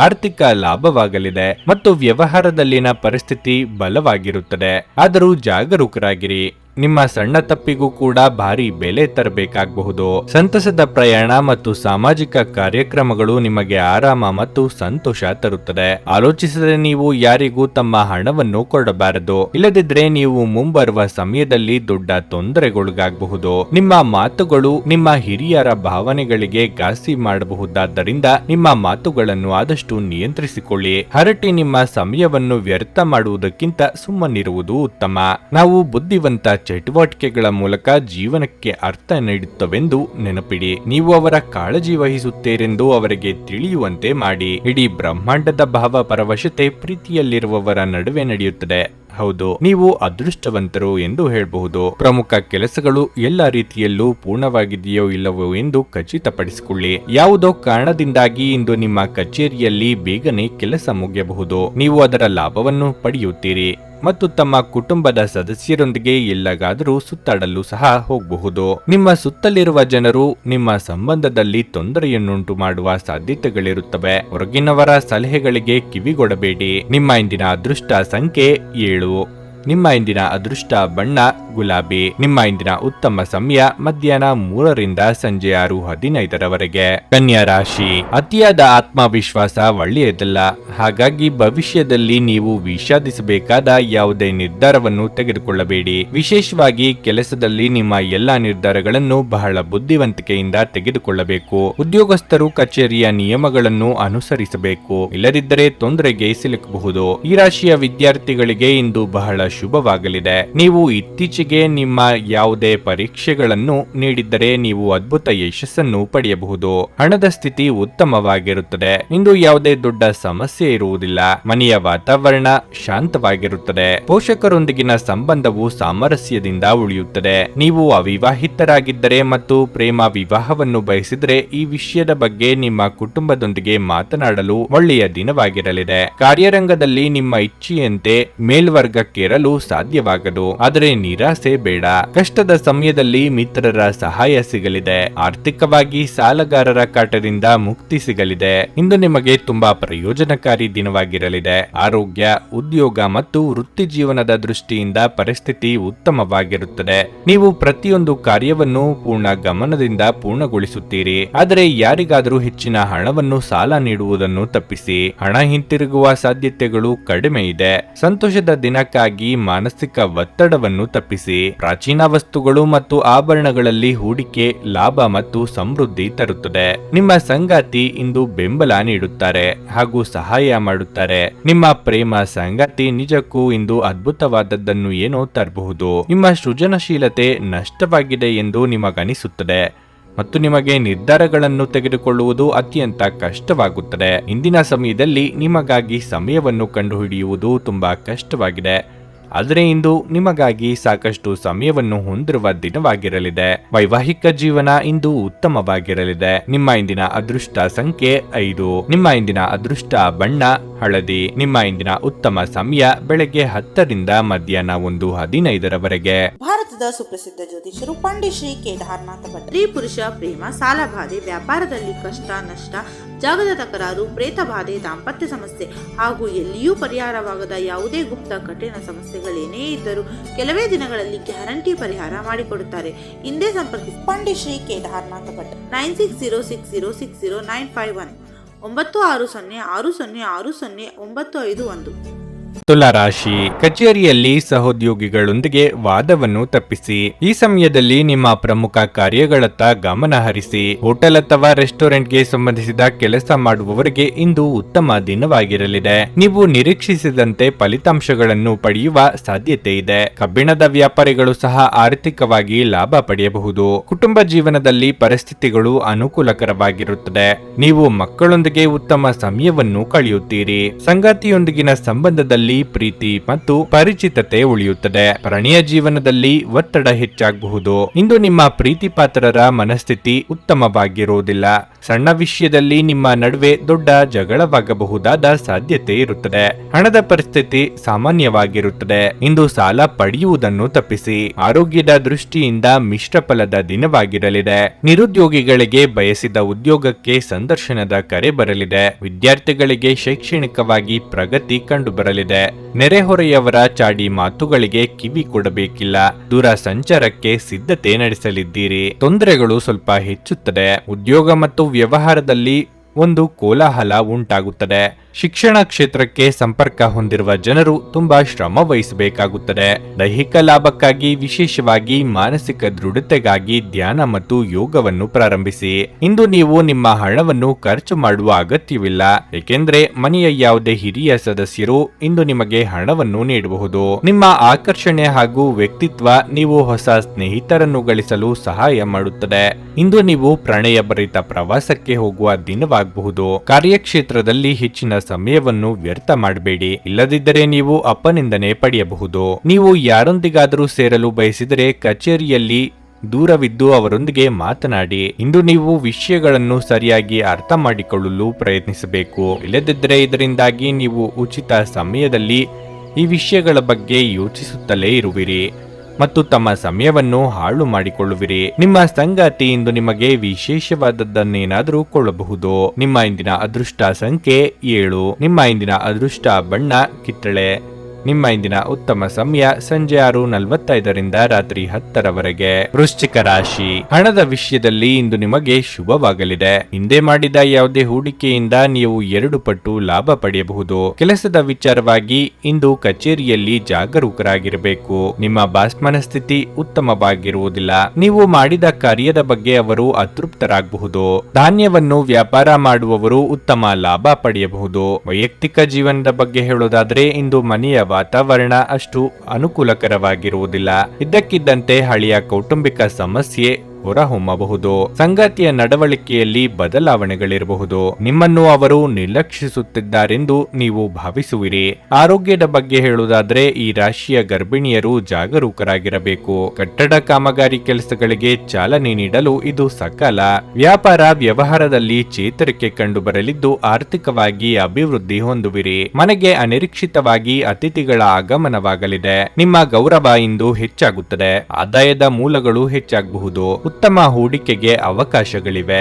ಆರ್ಥಿಕ ಲಾಭವಾಗಲಿದೆ ಮತ್ತು ವ್ಯವಹಾರದಲ್ಲಿನ ಪರಿಸ್ಥಿತಿ ಬಲವಾಗಿರುತ್ತದೆ. ಆದರೂ ಜಾಗರೂಕರಾಗಿರಿ. ನಿಮ್ಮ ಸಣ್ಣ ತಪ್ಪಿಗೂ ಕೂಡ ಭಾರಿ ಬೆಲೆ ತರಬೇಕಾಗಬಹುದು. ಸಂತಸದ ಪ್ರಯಾಣ ಮತ್ತು ಸಾಮಾಜಿಕ ಕಾರ್ಯಕ್ರಮಗಳು ನಿಮಗೆ ಆರಾಮ ಮತ್ತು ಸಂತೋಷ ತರುತ್ತದೆ. ಆಲೋಚಿಸದೆ ನೀವು ಯಾರಿಗೂ ತಮ್ಮ ಹಣವನ್ನು ಕೊಡಬಾರದು, ಇಲ್ಲದಿದ್ರೆ ನೀವು ಮುಂಬರುವ ಸಮಯದಲ್ಲಿ ದೊಡ್ಡ ತೊಂದರೆಗೊಳಗಾಗಬಹುದು. ನಿಮ್ಮ ಮಾತುಗಳು ನಿಮ್ಮ ಹಿರಿಯರ ಭಾವನೆಗಳಿಗೆ ಘಾಸಿ ಮಾಡಬಹುದಾದ್ದರಿಂದ ನಿಮ್ಮ ಮಾತುಗಳನ್ನು ಆದಷ್ಟು ನಿಯಂತ್ರಿಸಿಕೊಳ್ಳಿ. ಹರಟಿ ನಿಮ್ಮ ಸಮಯವನ್ನು ವ್ಯರ್ಥ ಮಾಡುವುದಕ್ಕಿಂತ ಸುಮ್ಮನಿರುವುದು ಉತ್ತಮ. ನಾವು ಬುದ್ಧಿವಂತ ಚಟುವಟಿಕೆಗಳ ಮೂಲಕ ಜೀವನಕ್ಕೆ ಅರ್ಥ ನೀಡುತ್ತವೆಂದು ನೆನಪಿಡಿ. ನೀವು ಅವರ ಕಾಳಜಿ ವಹಿಸುತ್ತೀರೆಂದು ಅವರಿಗೆ ತಿಳಿಯುವಂತೆ ಮಾಡಿ. ಇಡೀ ಬ್ರಹ್ಮಾಂಡದ ಭಾವ ಪರವಶತೆ ಪ್ರೀತಿಯಲ್ಲಿರುವವರ ನಡುವೆ ನಡೆಯುತ್ತದೆ. ಹೌದು, ನೀವು ಅದೃಷ್ಟವಂತರು ಎಂದು ಹೇಳಬಹುದು. ಪ್ರಮುಖ ಕೆಲಸಗಳು ಎಲ್ಲ ರೀತಿಯಲ್ಲೂ ಪೂರ್ಣವಾಗಿದೆಯೋ ಇಲ್ಲವೋ ಎಂದು ಖಚಿತಪಡಿಸಿಕೊಳ್ಳಿ. ಯಾವುದೋ ಕಾರಣದಿಂದಾಗಿ ಇಂದು ನಿಮ್ಮ ಕಚೇರಿಯಲ್ಲಿ ಬೇಗನೆ ಕೆಲಸ ಮುಗಿಯಬಹುದು. ನೀವು ಅದರ ಲಾಭವನ್ನು ಪಡೆಯುತ್ತೀರಿ ಮತ್ತು ತಮ್ಮ ಕುಟುಂಬದ ಸದಸ್ಯರೊಂದಿಗೆ ಎಲ್ಲಗಾದರೂ ಸುತ್ತಾಡಲು ಸಹ ಹೋಗಬಹುದು. ನಿಮ್ಮ ಸುತ್ತಲಿರುವ ಜನರು ನಿಮ್ಮ ಸಂಬಂಧದಲ್ಲಿ ತೊಂದರೆಯನ್ನುಂಟು ಮಾಡುವ ಸಾಧ್ಯತೆಗಳಿರುತ್ತವೆ. ಹೊರಗಿನವರ ಸಲಹೆಗಳಿಗೆ ಕಿವಿಗೊಡಬೇಡಿ. ನಿಮ್ಮ ಇಂದಿನ ಅದೃಷ್ಟ ಸಂಖ್ಯೆ 7. ನಿಮ್ಮ ಇಂದಿನ ಅದೃಷ್ಟ ಬಣ್ಣ ಗುಲಾಬಿ. ನಿಮ್ಮ ಇಂದಿನ ಉತ್ತಮ ಸಮಯ ಮಧ್ಯಾಹ್ನ 3ರಿಂದ ಸಂಜೆ 6:15ರವರೆಗೆ. ಕನ್ಯಾ ರಾಶಿ, ಅತಿಯಾದ ಆತ್ಮವಿಶ್ವಾಸ ಒಳ್ಳೆಯದಲ್ಲ. ಹಾಗಾಗಿ ಭವಿಷ್ಯದಲ್ಲಿ ನೀವು ವಿಷಾದಿಸಬೇಕಾದ ಯಾವುದೇ ನಿರ್ಧಾರವನ್ನು ತೆಗೆದುಕೊಳ್ಳಬೇಡಿ. ವಿಶೇಷವಾಗಿ ಕೆಲಸದಲ್ಲಿ ನಿಮ್ಮ ಎಲ್ಲಾ ನಿರ್ಧಾರಗಳನ್ನು ಬಹಳ ಬುದ್ಧಿವಂತಿಕೆಯಿಂದ ತೆಗೆದುಕೊಳ್ಳಬೇಕು. ಉದ್ಯೋಗಸ್ಥರು ಕಚೇರಿಯ ನಿಯಮಗಳನ್ನು ಅನುಸರಿಸಬೇಕು, ಇಲ್ಲದಿದ್ದರೆ ತೊಂದರೆಗೆ ಸಿಲುಕಬಹುದು. ಈ ರಾಶಿಯ ವಿದ್ಯಾರ್ಥಿಗಳಿಗೆ ಇಂದು ಬಹಳ ಶುಭವಾಗಲಿದೆ. ನೀವು ಇತ್ತೀಚೆಗೆ ನಿಮ್ಮ ಯಾವುದೇ ಪರೀಕ್ಷೆಗಳನ್ನು ನೀಡಿದ್ದರೆ ನೀವು ಅದ್ಭುತ ಯಶಸ್ಸನ್ನು ಪಡೆಯಬಹುದು. ಹಣದ ಸ್ಥಿತಿ ಉತ್ತಮವಾಗಿರುತ್ತದೆ. ಇಂದು ಯಾವುದೇ ದೊಡ್ಡ ಸಮಸ್ಯೆ ಇರುವುದಿಲ್ಲ. ಮನೆಯ ವಾತಾವರಣ ಶಾಂತವಾಗಿರುತ್ತದೆ. ಪೋಷಕರೊಂದಿಗಿನ ಸಂಬಂಧವು ಸಾಮರಸ್ಯದಿಂದ ಉಳಿಯುತ್ತದೆ. ನೀವು ಅವಿವಾಹಿತರಾಗಿದ್ದರೆ ಮತ್ತು ಪ್ರೇಮ ವಿವಾಹವನ್ನು ಬಯಸಿದರೆ ಈ ವಿಷಯದ ಬಗ್ಗೆ ನಿಮ್ಮ ಕುಟುಂಬದೊಂದಿಗೆ ಮಾತನಾಡಲು ಒಳ್ಳೆಯ ದಿನವಾಗಿರಲಿದೆ. ಕಾರ್ಯರಂಗದಲ್ಲಿ ನಿಮ್ಮ ಇಚ್ಛೆಯಂತೆ ಮೇಲ್ವರ್ಗಕ್ಕೇರಲು ಸಾಧ್ಯವಾಗದು, ಆದರೆ ನಿರಾಸೆ ಬೇಡ. ಕಷ್ಟದ ಸಮಯದಲ್ಲಿ ಮಿತ್ರರ ಸಹಾಯ ಸಿಗಲಿದೆ. ಆರ್ಥಿಕವಾಗಿ ಸಾಲಗಾರರ ಕಾಟದಿಂದ ಮುಕ್ತಿ ಸಿಗಲಿದೆ. ಇಂದು ನಿಮಗೆ ತುಂಬಾ ಪ್ರಯೋಜನಕಾರಿ ದಿನವಾಗಿರಲಿದೆ. ಆರೋಗ್ಯ, ಉದ್ಯೋಗ ಮತ್ತು ವೃತ್ತಿ ಜೀವನದ ದೃಷ್ಟಿಯಿಂದ ಪರಿಸ್ಥಿತಿ ಉತ್ತಮವಾಗಿರುತ್ತದೆ. ನೀವು ಪ್ರತಿಯೊಂದು ಕಾರ್ಯವನ್ನು ಪೂರ್ಣ ಗಮನದಿಂದ ಪೂರ್ಣಗೊಳಿಸುತ್ತೀರಿ. ಆದರೆ ಯಾರಿಗಾದರೂ ಹೆಚ್ಚಿನ ಹಣವನ್ನು ಸಾಲ ನೀಡುವುದನ್ನು ತಪ್ಪಿಸಿ. ಹಣ ಹಿಂತಿರುಗುವ ಸಾಧ್ಯತೆಗಳು ಕಡಿಮೆ ಇದೆ. ಸಂತೋಷದ ದಿನಕ್ಕಾಗಿ ಮಾನಸಿಕ ಒತ್ತಡವನ್ನು ತಪ್ಪಿಸಿ. ಪ್ರಾಚೀನ ವಸ್ತುಗಳು ಮತ್ತು ಆಭರಣಗಳಲ್ಲಿ ಹೂಡಿಕೆ ಲಾಭ ಮತ್ತು ಸಮೃದ್ಧಿ ತರುತ್ತದೆ. ನಿಮ್ಮ ಸಂಗಾತಿ ಇಂದು ಬೆಂಬಲ ನೀಡುತ್ತಾರೆ ಹಾಗೂ ಸಹಾಯ ಮಾಡುತ್ತಾರೆ. ನಿಮ್ಮ ಪ್ರೇಮ ಸಂಗಾತಿ ನಿಜಕ್ಕೂ ಇಂದು ಅದ್ಭುತವಾದದ್ದನ್ನು ಏನೋ ತರಬಹುದು. ನಿಮ್ಮ ಸೃಜನಶೀಲತೆ ನಷ್ಟವಾಗಿದೆ ಎಂದು ನಿಮಗನಿಸುತ್ತದೆ ಮತ್ತು ನಿಮಗೆ ನಿರ್ಧಾರಗಳನ್ನು ತೆಗೆದುಕೊಳ್ಳುವುದು ಅತ್ಯಂತ ಕಷ್ಟವಾಗುತ್ತದೆ. ಇಂದಿನ ಸಮಯದಲ್ಲಿ ನಿಮಗಾಗಿ ಸಮಯವನ್ನು ಕಂಡುಹಿಡಿಯುವುದು ತುಂಬಾ ಕಷ್ಟವಾಗಿದೆ. ಆದರೆ ಇಂದು ನಿಮಗಾಗಿ ಸಾಕಷ್ಟು ಸಮಯವನ್ನು ಹೊಂದಿರುವ ದಿನವಾಗಿರಲಿದೆ. ವೈವಾಹಿಕ ಜೀವನ ಇಂದು ಉತ್ತಮವಾಗಿರಲಿದೆ. ನಿಮ್ಮ ಇಂದಿನ ಅದೃಷ್ಟ ಸಂಖ್ಯೆ 5. ನಿಮ್ಮ ಇಂದಿನ ಅದೃಷ್ಟ ಬಣ್ಣ ಹಳದಿ. ನಿಮ್ಮ ಇಂದಿನ ಉತ್ತಮ ಸಮಯ ಬೆಳಗ್ಗೆ 10ರಿಂದ ಮಧ್ಯಾಹ್ನ 1:15 ಭಾರತದ ಸುಪ್ರಸಿದ್ಧ ಜ್ಯೋತಿಷರು ಪಂಡಿತ್ ಶ್ರೀ ಕೇದಾರನಾಥ ಭಟ್. ಸ್ತ್ರೀ ಪುರುಷ ಪ್ರೇಮ, ಸಾಲ ಬಾಧೆ, ವ್ಯಾಪಾರದಲ್ಲಿ ಕಷ್ಟ ನಷ್ಟ, ಜಾಗದ ತಕರಾರು, ಪ್ರೇತ ಬಾಧೆ, ದಾಂಪತ್ಯ ಸಮಸ್ಯೆ ಹಾಗೂ ಎಲ್ಲಿಯೂ ಪರಿಹಾರವಾಗದ ಯಾವುದೇ ಗುಪ್ತ ಕಠಿಣ ಸಮಸ್ಯೆಗಳೇನೇ ಇದ್ದರೂ ಕೆಲವೇ ದಿನಗಳಲ್ಲಿ ಗ್ಯಾರಂಟಿ ಪರಿಹಾರ ಮಾಡಿಕೊಡುತ್ತಾರೆ. ಹಿಂದೆ ಸಂಪರ್ಕಿಸಿ ಪಂಡಿತ್ ಶ್ರೀ ಕೇದಾರನಾಥ ಭಟ್ 9606060951 9606060951. ತುಲಾರಾಶಿ. ಕಚೇರಿಯಲ್ಲಿ ಸಹೋದ್ಯೋಗಿಗಳೊಂದಿಗೆ ವಾದವನ್ನು ತಪ್ಪಿಸಿ. ಈ ಸಮಯದಲ್ಲಿ ನಿಮ್ಮ ಪ್ರಮುಖ ಕಾರ್ಯಗಳತ್ತ ಗಮನ ಹರಿಸಿ. ಹೋಟೆಲ್ ಅಥವಾ ರೆಸ್ಟೋರೆಂಟ್ಗೆ ಸಂಬಂಧಿಸಿದ ಕೆಲಸ ಮಾಡುವವರಿಗೆ ಇಂದು ಉತ್ತಮ ದಿನವಾಗಿರಲಿದೆ. ನೀವು ನಿರೀಕ್ಷಿಸಿದಂತೆ ಫಲಿತಾಂಶಗಳನ್ನು ಪಡೆಯುವ ಸಾಧ್ಯತೆ ಇದೆ. ಕಬ್ಬಿಣದ ವ್ಯಾಪಾರಿಗಳು ಸಹ ಆರ್ಥಿಕವಾಗಿ ಲಾಭ ಪಡೆಯಬಹುದು. ಕುಟುಂಬ ಜೀವನದಲ್ಲಿ ಪರಿಸ್ಥಿತಿಗಳು ಅನುಕೂಲಕರವಾಗಿರುತ್ತದೆ. ನೀವು ಮಕ್ಕಳೊಂದಿಗೆ ಉತ್ತಮ ಸಮಯವನ್ನು ಕಳೆಯುತ್ತೀರಿ. ಸಂಗಾತಿಯೊಂದಿಗಿನ ಸಂಬಂಧದಲ್ಲಿ ಪ್ರೀತಿ ಮತ್ತು ಪರಿಚಿತತೆ ಉಳಿಯುತ್ತದೆ. ಪ್ರಣಯ ಜೀವನದಲ್ಲಿ ಒತ್ತಡ ಹೆಚ್ಚಾಗಬಹುದು. ಇಂದು ನಿಮ್ಮ ಪ್ರೀತಿ ಪಾತ್ರರ ಮನಸ್ಥಿತಿ ಉತ್ತಮವಾಗಿರುವುದಿಲ್ಲ. ಸಣ್ಣ ವಿಷಯದಲ್ಲಿ ನಿಮ್ಮ ನಡುವೆ ದೊಡ್ಡ ಜಗಳವಾಗಬಹುದಾದ ಸಾಧ್ಯತೆ ಇರುತ್ತದೆ. ಹಣದ ಪರಿಸ್ಥಿತಿ ಸಾಮಾನ್ಯವಾಗಿರುತ್ತದೆ. ಇಂದು ಸಾಲ ಪಡೆಯುವುದನ್ನು ತಪ್ಪಿಸಿ. ಆರೋಗ್ಯದ ದೃಷ್ಟಿಯಿಂದ ಮಿಶ್ರ ಫಲದ ದಿನವಾಗಿರಲಿದೆ. ನಿರುದ್ಯೋಗಿಗಳಿಗೆ ಬಯಸಿದ ಉದ್ಯೋಗಕ್ಕೆ ಸಂದರ್ಶನದ ಕರೆ ಬರಲಿದೆ. ವಿದ್ಯಾರ್ಥಿಗಳಿಗೆ ಶೈಕ್ಷಣಿಕವಾಗಿ ಪ್ರಗತಿ ಕಂಡುಬರಲಿದೆ. ನೆರೆಹೊರೆಯವರ ಚಾಡಿ ಮಾತುಗಳಿಗೆ ಕಿವಿ ಕೊಡಬೇಕಿಲ್ಲ. ದೂರ ಸಂಚಾರಕ್ಕೆ ಸಿದ್ಧತೆ ನಡೆಸಲಿದ್ದೀರಿ. ತೊಂದರೆಗಳು ಸ್ವಲ್ಪ ಹೆಚ್ಚುತ್ತದೆ. ಉದ್ಯೋಗ ಮತ್ತು ವ್ಯವಹಾರದಲ್ಲಿ ಒಂದು ಕೋಲಾಹಲ ಉಂಟಾಗುತ್ತದೆ. ಶಿಕ್ಷಣ ಕ್ಷೇತ್ರಕ್ಕೆ ಸಂಪರ್ಕ ಹೊಂದಿರುವ ಜನರು ತುಂಬಾ ಶ್ರಮ ವಹಿಸಬೇಕಾಗುತ್ತದೆ. ದೈಹಿಕ ಲಾಭಕ್ಕಾಗಿ, ವಿಶೇಷವಾಗಿ ಮಾನಸಿಕ ದೃಢತೆಗಾಗಿ ಧ್ಯಾನ ಮತ್ತು ಯೋಗವನ್ನು ಪ್ರಾರಂಭಿಸಿ. ಇಂದು ನೀವು ನಿಮ್ಮ ಹಣವನ್ನು ಖರ್ಚು ಮಾಡುವ ಅಗತ್ಯವಿಲ್ಲ, ಏಕೆಂದರೆ ಮನೆಯ ಯಾವುದೇ ಹಿರಿಯ ಸದಸ್ಯರು ಇಂದು ನಿಮಗೆ ಹಣವನ್ನು ನೀಡಬಹುದು. ನಿಮ್ಮ ಆಕರ್ಷಣೆ ಹಾಗೂ ವ್ಯಕ್ತಿತ್ವ ನೀವು ಹೊಸ ಸ್ನೇಹಿತರನ್ನು ಗಳಿಸಲು ಸಹಾಯ ಮಾಡುತ್ತದೆ. ಇಂದು ನೀವು ಪ್ರಣಯ ಭರಿತ ಪ್ರವಾಸಕ್ಕೆ ಹೋಗುವ ದಿನವಾಗಬಹುದು. ಕಾರ್ಯಕ್ಷೇತ್ರದಲ್ಲಿ ಹೆಚ್ಚಿನ ಸಮಯವನ್ನು ವ್ಯರ್ಥ ಮಾಡಬೇಡಿ, ಇಲ್ಲದಿದ್ದರೆ ನೀವು ಅಪನಿಂದನೆ ಪಡೆಯಬಹುದು. ನೀವು ಯಾರೊಂದಿಗಾದರೂ ಸೇರಲು ಬಯಸಿದರೆ ಕಚೇರಿಯಲ್ಲಿ ದೂರವಿದ್ದು ಅವರೊಂದಿಗೆ ಮಾತನಾಡಿ. ಇಂದು ನೀವು ವಿಷಯಗಳನ್ನು ಸರಿಯಾಗಿ ಅರ್ಥ ಮಾಡಿಕೊಳ್ಳಲು ಪ್ರಯತ್ನಿಸಬೇಕು, ಇಲ್ಲದಿದ್ದರೆ ಇದರಿಂದಾಗಿ ನೀವು ಉಚಿತ ಸಮಯದಲ್ಲಿ ಈ ವಿಷಯಗಳ ಬಗ್ಗೆ ಯೋಚಿಸುತ್ತಲೇ ಇರುವಿರಿ ಮತ್ತು ತಮ್ಮ ಸಮಯವನ್ನು ಹಾಳು ಮಾಡಿಕೊಳ್ಳುವಿರಿ. ನಿಮ್ಮ ಸಂಗಾತಿ ಇಂದು ನಿಮಗೆ ವಿಶೇಷವಾದದ್ದನ್ನೇನಾದರೂ ಕೊಳ್ಳಬಹುದು. ನಿಮ್ಮ ಇಂದಿನ ಅದೃಷ್ಟ ಸಂಖ್ಯೆ 7. ನಿಮ್ಮ ಇಂದಿನ ಅದೃಷ್ಟ ಬಣ್ಣ ಕಿತ್ತಳೆ. ನಿಮ್ಮ ಇಂದಿನ ಉತ್ತಮ ಸಮಯ ಸಂಜೆ 6:45ರಿಂದ ರಾತ್ರಿ 10ರವರೆಗೆ. ವೃಶ್ಚಿಕ ರಾಶಿ. ಹಣದ ವಿಷಯದಲ್ಲಿ ಇಂದು ನಿಮಗೆ ಶುಭವಾಗಲಿದೆ. ಹಿಂದೆ ಮಾಡಿದ ಯಾವುದೇ ಹೂಡಿಕೆಯಿಂದ ನೀವು 2 ಪಟ್ಟು ಲಾಭ ಪಡೆಯಬಹುದು. ಕೆಲಸದ ವಿಚಾರವಾಗಿ ಇಂದು ಕಚೇರಿಯಲ್ಲಿ ಜಾಗರೂಕರಾಗಿರಬೇಕು. ನಿಮ್ಮ ಬಾಸ್ ಮನಸ್ಥಿತಿ ಉತ್ತಮವಾಗಿರುವುದಿಲ್ಲ. ನೀವು ಮಾಡಿದ ಕಾರ್ಯದ ಬಗ್ಗೆ ಅವರು ಅತೃಪ್ತರಾಗಬಹುದು. ಧಾನ್ಯವನ್ನು ವ್ಯಾಪಾರ ಮಾಡುವವರು ಉತ್ತಮ ಲಾಭ ಪಡೆಯಬಹುದು. ವೈಯಕ್ತಿಕ ಜೀವನದ ಬಗ್ಗೆ ಹೇಳೋದಾದ್ರೆ ಇಂದು ಮನೆಯ ವಾತಾವರಣ ಅಷ್ಟು ಅನುಕೂಲಕರವಾಗಿರುವುದಿಲ್ಲ. ಇದ್ದಕ್ಕಿದ್ದಂತೆ ಹಳೆಯ ಕೌಟುಂಬಿಕ ಸಮಸ್ಯೆ ಹೊರಹೊಮ್ಮಬಹುದು. ಸಂಗಾತಿಯ ನಡವಳಿಕೆಯಲ್ಲಿ ಬದಲಾವಣೆಗಳಿರಬಹುದು. ನಿಮ್ಮನ್ನು ಅವರು ನಿರ್ಲಕ್ಷಿಸುತ್ತಿದ್ದಾರೆಂದು ನೀವು ಭಾವಿಸುವಿರಿ. ಆರೋಗ್ಯದ ಬಗ್ಗೆ ಹೇಳುವುದಾದ್ರೆ ಈ ರಾಶಿಯ ಗರ್ಭಿಣಿಯರು ಜಾಗರೂಕರಾಗಿರಬೇಕು. ಕಟ್ಟಡ ಕಾಮಗಾರಿ ಕೆಲಸಗಳಿಗೆ ಚಾಲನೆ ನೀಡಲು ಇದು ಸಕಾಲ. ವ್ಯಾಪಾರ ವ್ಯವಹಾರದಲ್ಲಿ ಚೇತರಿಕೆ ಕಂಡುಬರಲಿದ್ದು ಆರ್ಥಿಕವಾಗಿ ಅಭಿವೃದ್ಧಿ ಹೊಂದುವಿರಿ. ಮನೆಗೆ ಅನಿರೀಕ್ಷಿತವಾಗಿ ಅತಿಥಿಗಳ ಆಗಮನವಾಗಲಿದೆ. ನಿಮ್ಮ ಗೌರವ ಇಂದು ಹೆಚ್ಚಾಗುತ್ತದೆ. ಆದಾಯದ ಮೂಲಗಳು ಹೆಚ್ಚಾಗಬಹುದು. ಉತ್ತಮ ಹೂಡಿಕೆಗೆ ಅವಕಾಶಗಳಿವೆ.